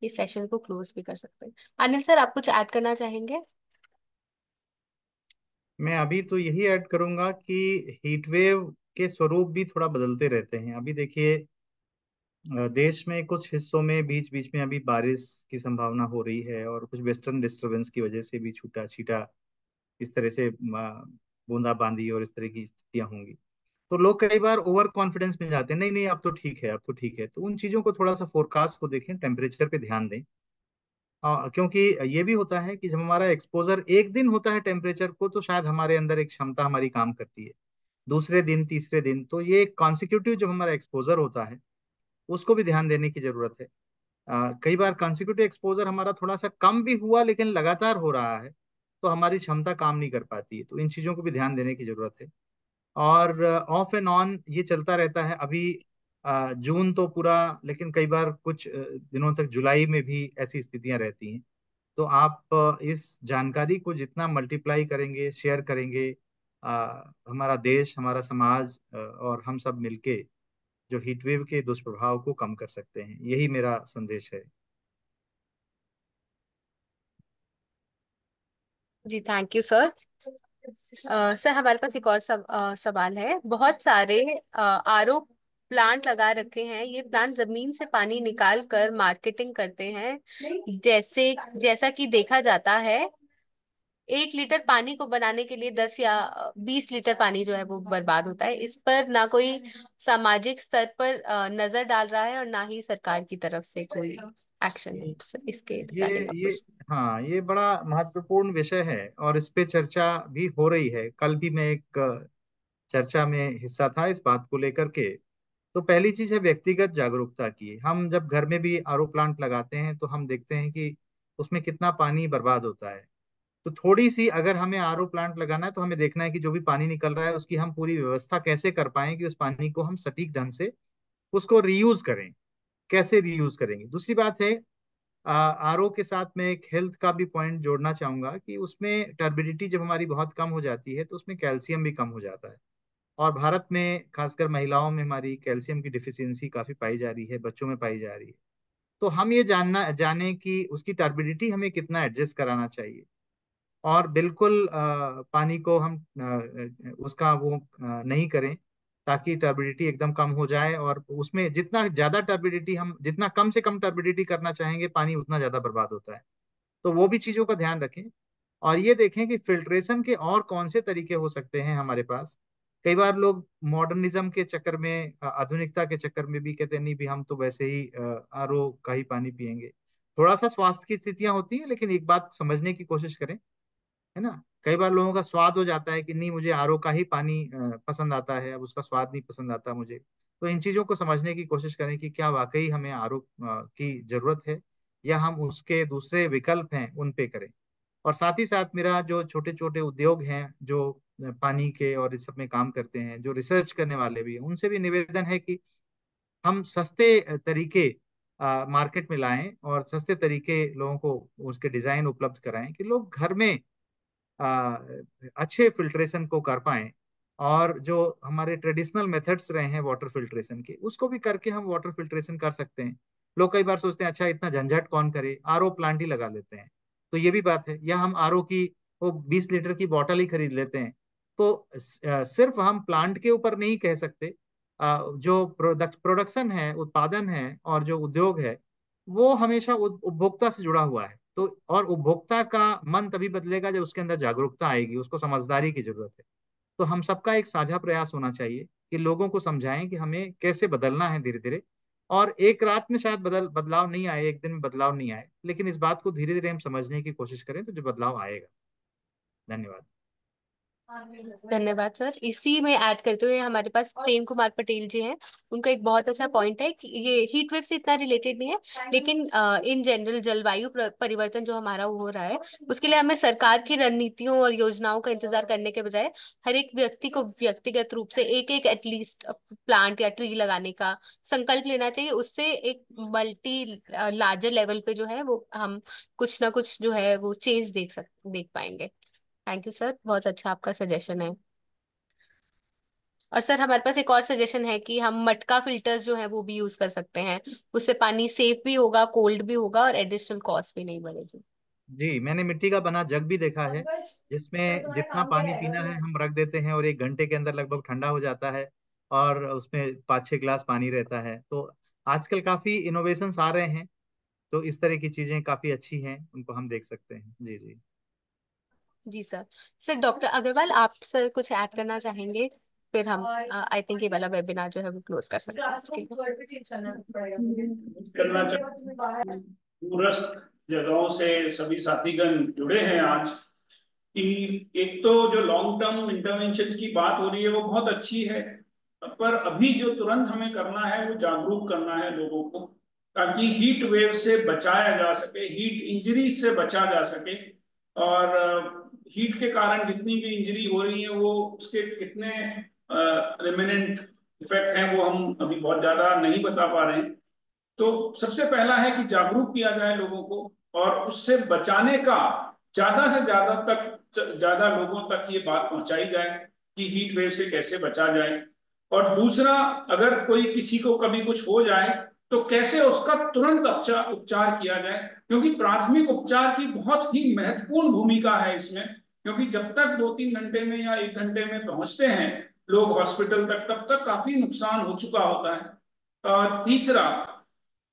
इस सेशन को क्लोज भी कर सकते हैं। अनिल सर, आप कुछ ऐड करना चाहेंगे? मैं अभी तो यही ऐड करूंगा कि हीट वेव के स्वरूप भी थोड़ा बदलते रहते हैं। अभी देखिए, देश में कुछ हिस्सों में बीच बीच में अभी बारिश की संभावना हो रही है, और कुछ वेस्टर्न डिस्टरबेंस की वजह से भी छूटा छीटा इस तरह से बूंदाबांदी और इस तरह की स्थितियां होंगी। तो लोग कई बार ओवर कॉन्फिडेंस में जाते हैं, नहीं नहीं अब तो ठीक है, अब तो ठीक है। तो उन चीजों को थोड़ा सा फोरकास्ट को देखें, टेम्परेचर पे ध्यान दें। क्योंकि ये भी होता है कि जब हमारा एक्सपोजर एक दिन होता है टेम्परेचर को, तो शायद हमारे अंदर एक क्षमता हमारी काम करती है। दूसरे दिन, तीसरे दिन, तो ये कॉन्सिक्यूटिव जब हमारा एक्सपोजर होता है, उसको भी ध्यान देने की जरूरत है। कई बार कॉन्सिक्यूटिव एक्सपोजर हमारा थोड़ा सा कम भी हुआ लेकिन लगातार हो रहा है, तो हमारी क्षमता काम नहीं कर पाती है। तो इन चीजों को भी ध्यान देने की जरूरत है। और ऑफ एंड ऑन ये चलता रहता है। अभी जून तो पूरा, लेकिन कई बार कुछ दिनों तक जुलाई में भी ऐसी स्थितियां रहती हैं। तो आप इस जानकारी को जितना मल्टीप्लाई करेंगे, शेयर करेंगे, हमारा देश, हमारा समाज और हम सब मिलके जो हीटवेव के दुष्प्रभाव को कम कर सकते हैं। यही मेरा संदेश है। जी, थैंक यू सर। सर, हमारे पास एक और सवाल है। बहुत सारे आरओ प्लांट लगा रखे हैं। ये प्लांट जमीन से पानी निकाल कर मार्केटिंग करते हैं। जैसा कि देखा जाता है, 1 लीटर पानी को बनाने के लिए 10 या 20 लीटर पानी जो है वो बर्बाद होता है। इस पर ना कोई सामाजिक स्तर पर नजर डाल रहा है और ना ही सरकार की तरफ से कोई एक्शन है। इसके ये रिगार्डिंग आप ये कुछ। हाँ, ये बड़ा महत्वपूर्ण विषय है और इस पे चर्चा भी हो रही है। कल भी मैं एक चर्चा में हिस्सा था इस बात को लेकर के। तो पहली चीज है व्यक्तिगत जागरूकता की। हम जब घर में भी आरओ प्लांट लगाते हैं तो हम देखते हैं कि उसमें कितना पानी बर्बाद होता है। तो थोड़ी सी अगर हमें आरओ प्लांट लगाना है तो हमें देखना है कि जो भी पानी निकल रहा है उसकी हम पूरी व्यवस्था कैसे कर पाए कि उस पानी को हम सटीक ढंग से उसको रीयूज करें। कैसे रीयूज करेंगे। दूसरी बात है, आरओ के साथ में एक हेल्थ का भी पॉइंट जोड़ना चाहूंगा कि उसमें टर्बिडिटी जब हमारी बहुत कम हो जाती है तो उसमें कैल्शियम भी कम हो जाता है। और भारत में खासकर महिलाओं में हमारी कैल्शियम की डिफिशियंसी काफी पाई जा रही है, बच्चों में पाई जा रही है। तो हम ये जानना जाने कि उसकी टर्बिडिटी हमें कितना एडजस्ट कराना चाहिए। और बिल्कुल पानी को हम उसका वो नहीं करें ताकि टर्बिडिटी एकदम कम हो जाए। और उसमें जितना ज्यादा टर्बिडिटी, हम जितना कम से कम टर्बिडिटी करना चाहेंगे, पानी उतना ज्यादा बर्बाद होता है। तो वो भी चीजों का ध्यान रखें। और ये देखें कि फिल्ट्रेशन के और कौन से तरीके हो सकते हैं हमारे पास। कई बार लोग मॉडर्निज्म के चक्कर में, आधुनिकता के चक्कर में भी कहते हैं नहीं भी हम तो वैसे ही आरओ का ही पानी पियेंगे। थोड़ा सा स्वास्थ्य की स्थितियां होती हैं, लेकिन एक बात समझने की कोशिश करें, है ना। कई बार लोगों का स्वाद हो जाता है कि नहीं मुझे आरओ का ही पानी पसंद आता है, अब उसका स्वाद नहीं पसंद आता मुझे। तो इन चीजों को समझने की कोशिश करें कि क्या वाकई हमें आरओ की जरूरत है, या हम उसके दूसरे विकल्प हैं उन पे करें। और साथ ही साथ मेरा जो छोटे छोटे उद्योग हैं जो पानी के और इस सब में काम करते हैं, जो रिसर्च करने वाले भी हैं, उनसे भी निवेदन है कि हम सस्ते तरीके मार्केट में लाएं और सस्ते तरीके लोगों को उसके डिजाइन उपलब्ध कराएं कि लोग घर में आ, अच्छे फिल्ट्रेशन को कर पाएं। और जो हमारे ट्रेडिशनल मेथड्स रहे हैं वाटर फिल्ट्रेशन के, उसको भी करके हम वाटर फिल्ट्रेशन कर सकते हैं। लोग कई बार सोचते हैं अच्छा इतना झंझट कौन करे, आरओ प्लांट ही लगा लेते हैं। तो ये भी बात है, या हम आरओ की वो 20 लीटर की बोतल ही खरीद लेते हैं। तो सिर्फ हम प्लांट के ऊपर नहीं कह सकते। जो प्रोडक्शन है, उत्पादन है और जो उद्योग है, वो हमेशा उपभोक्ता से जुड़ा हुआ है। तो और उपभोक्ता का मन तभी बदलेगा जब उसके अंदर जागरूकता आएगी, उसको समझदारी की जरूरत है। तो हम सबका एक साझा प्रयास होना चाहिए कि लोगों को समझाएं कि हमें कैसे बदलना है धीरे धीरे। और एक रात में शायद बदलाव नहीं आए, एक दिन में बदलाव नहीं आए, लेकिन इस बात को धीरे धीरे हम समझने की कोशिश करें तो जो बदलाव आएगा। धन्यवाद। धन्यवाद सर। इसी में ऐड करते हुए हमारे पास प्रेम कुमार पटेल जी हैं। उनका एक बहुत अच्छा पॉइंट है कि ये हीट वेव से इतना रिलेटेड नहीं है, लेकिन इन जनरल जलवायु परिवर्तन जो हमारा हो रहा है, उसके लिए हमें सरकार की रणनीतियों और योजनाओं का इंतजार करने के बजाय हर एक व्यक्ति को व्यक्तिगत रूप से एक एक एटलीस्ट प्लांट या ट्री लगाने का संकल्प लेना चाहिए। उससे एक मल्टी लार्जर लेवल पे जो है वो हम कुछ ना कुछ जो है वो चेंज देख पाएंगे। थैंक यू सर, बहुत अच्छा आपका सजेशन है। और सर हमारे पास एक और सजेशन है कि हम मटका फिल्टर्स जो है वो भी यूज कर सकते हैं। उससे पानी सेफ भी होगा, कोल्ड भी होगा और एडिशनल कॉस्ट भी नहीं बढ़ेगी। जी, मैंने मिट्टी का बना जग भी देखा है, पंकज, तो जिसमें तुम्हारा जितना काम क्या पानी रहेगा पीना है सुनो। हम रख देते हैं और 1 घंटे के अंदर लगभग ठंडा हो जाता है। और उसमें 5-6 गिलास पानी रहता है। तो आजकल काफी इनोवेशंस आ रहे हैं। तो इस तरह की चीजें काफी अच्छी हैं, उनको हम देख सकते हैं। जी जी। जी सर। सर डॉक्टर अग्रवाल, आप सर कुछ ऐड करना चाहेंगे? फिर हम आई थिंक ये वाला वेबिनार जो है वो क्लोज कर सकते हैं। क्लास को ठीक है। थर्ड पे चेंज करना पड़ेगा मुझे। एक करना घंटे बाद चाहिए। तुम्हें बाहर। दूरस्थ जगहों से सभी साथीगण जुड़े हैं आज, कि एक तो जो लॉन्ग टर्म इंटरवेंशंस की बात हो रही है वो बहुत अच्छी है, पर अभी जो तुरंत हमें करना है वो जागरूक करना है लोगों को, ताकि हीट वेव से बचाया जा सके, हीट इंजरीज से बचा जा सके। और हीट के कारण जितनी भी इंजरी हो रही है वो उसके कितने रिमिनेंट इफेक्ट हैं वो हम अभी बहुत ज्यादा नहीं बता पा रहे हैं। तो सबसे पहला है कि जागरूक किया जाए लोगों को, और उससे बचाने का ज्यादा से ज्यादा लोगों तक ये बात पहुंचाई जाए कि हीट वेव से कैसे बचा जाए। और दूसरा, अगर कोई किसी को कभी कुछ हो जाए तो कैसे उसका तुरंत उपचार किया जाए, क्योंकि प्राथमिक उपचार की बहुत ही महत्वपूर्ण भूमिका है इसमें। क्योंकि जब तक 2-3 घंटे में या 1 घंटे में पहुंचते हैं लोग हॉस्पिटल तक, तब तक काफी नुकसान हो चुका होता है। तीसरा,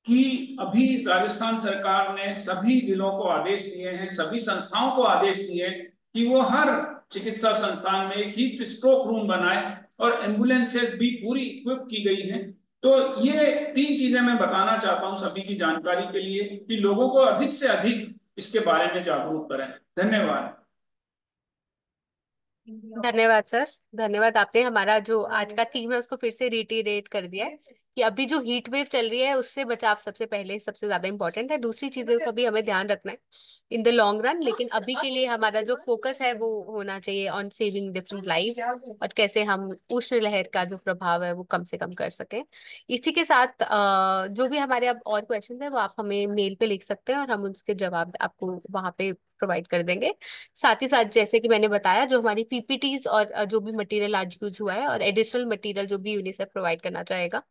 कि अभी राजस्थान सरकार ने सभी जिलों को आदेश दिए हैं, सभी संस्थाओं को आदेश दिए कि वो हर चिकित्सा संस्थान में एक हीट स्ट्रोक रूम बनाए, और एम्बुलेंसेस भी पूरी इक्विप की गई हैं। तो ये 3 चीजें मैं बताना चाहता हूं सभी की जानकारी के लिए, कि लोगों को अधिक से अधिक इसके बारे में जागरूक करें। धन्यवाद। धन्यवाद सर। धन्यवाद, आपने हमारा जो आज का थीम है उसको फिर से रिटीरेट कर दिया है कि अभी जो हीट वेव चल रही है उससे बचाव सबसे पहले सबसे ज्यादा इंपॉर्टेंट है। दूसरी चीजों का भी हमें ध्यान रखना है इन द लॉन्ग रन, लेकिन अभी के लिए हमारा जो फोकस है वो होना चाहिए ऑन सेविंग डिफरेंट लाइव्स और कैसे हम उष्ण लहर का जो प्रभाव है वो कम से कम कर सकें। इसी के साथ जो भी हमारे अब और क्वेश्चन है वो आप हमें मेल पे लिख सकते हैं और हम उसके जवाब आपको वहां पे प्रोवाइड कर देंगे। साथ ही साथ जैसे कि मैंने बताया, जो हमारी पीपीटीज और जो भी मटेरियल आज यूज हुआ है और एडिशनल मटेरियल जो भी यूनिसेफ प्रोवाइड करना चाहेगा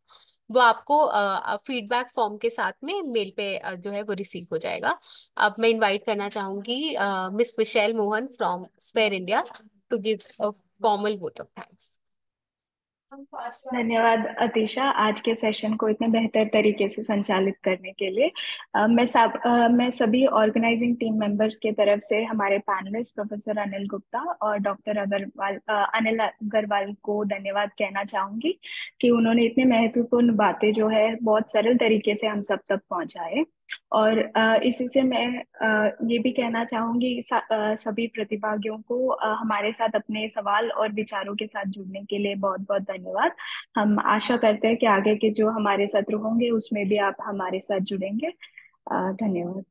वो आपको फीडबैक फॉर्म के साथ में मेल पे जो है वो रिसीव हो जाएगा। अब मैं इनवाइट करना चाहूंगी miss Michelle Mohan from Sphere India to give a formal vote of thanks. धन्यवाद अतीशा, आज के सेशन को इतने बेहतर तरीके से संचालित करने के लिए। मैं सभी ऑर्गेनाइजिंग टीम मेंबर्स के तरफ से हमारे पैनलिस्ट प्रोफेसर अनिल गुप्ता और डॉक्टर अनिल अग्रवाल को धन्यवाद कहना चाहूंगी कि उन्होंने इतने महत्वपूर्ण बातें जो है बहुत सरल तरीके से हम सब तक पहुंचाए। और इसी से मैं ये भी कहना चाहूंगी सभी प्रतिभागियों को हमारे साथ अपने सवाल और विचारों के साथ जुड़ने के लिए बहुत बहुत धन्यवाद। हम आशा करते हैं कि आगे के जो हमारे सत्र होंगे उसमें भी आप हमारे साथ जुड़ेंगे। धन्यवाद।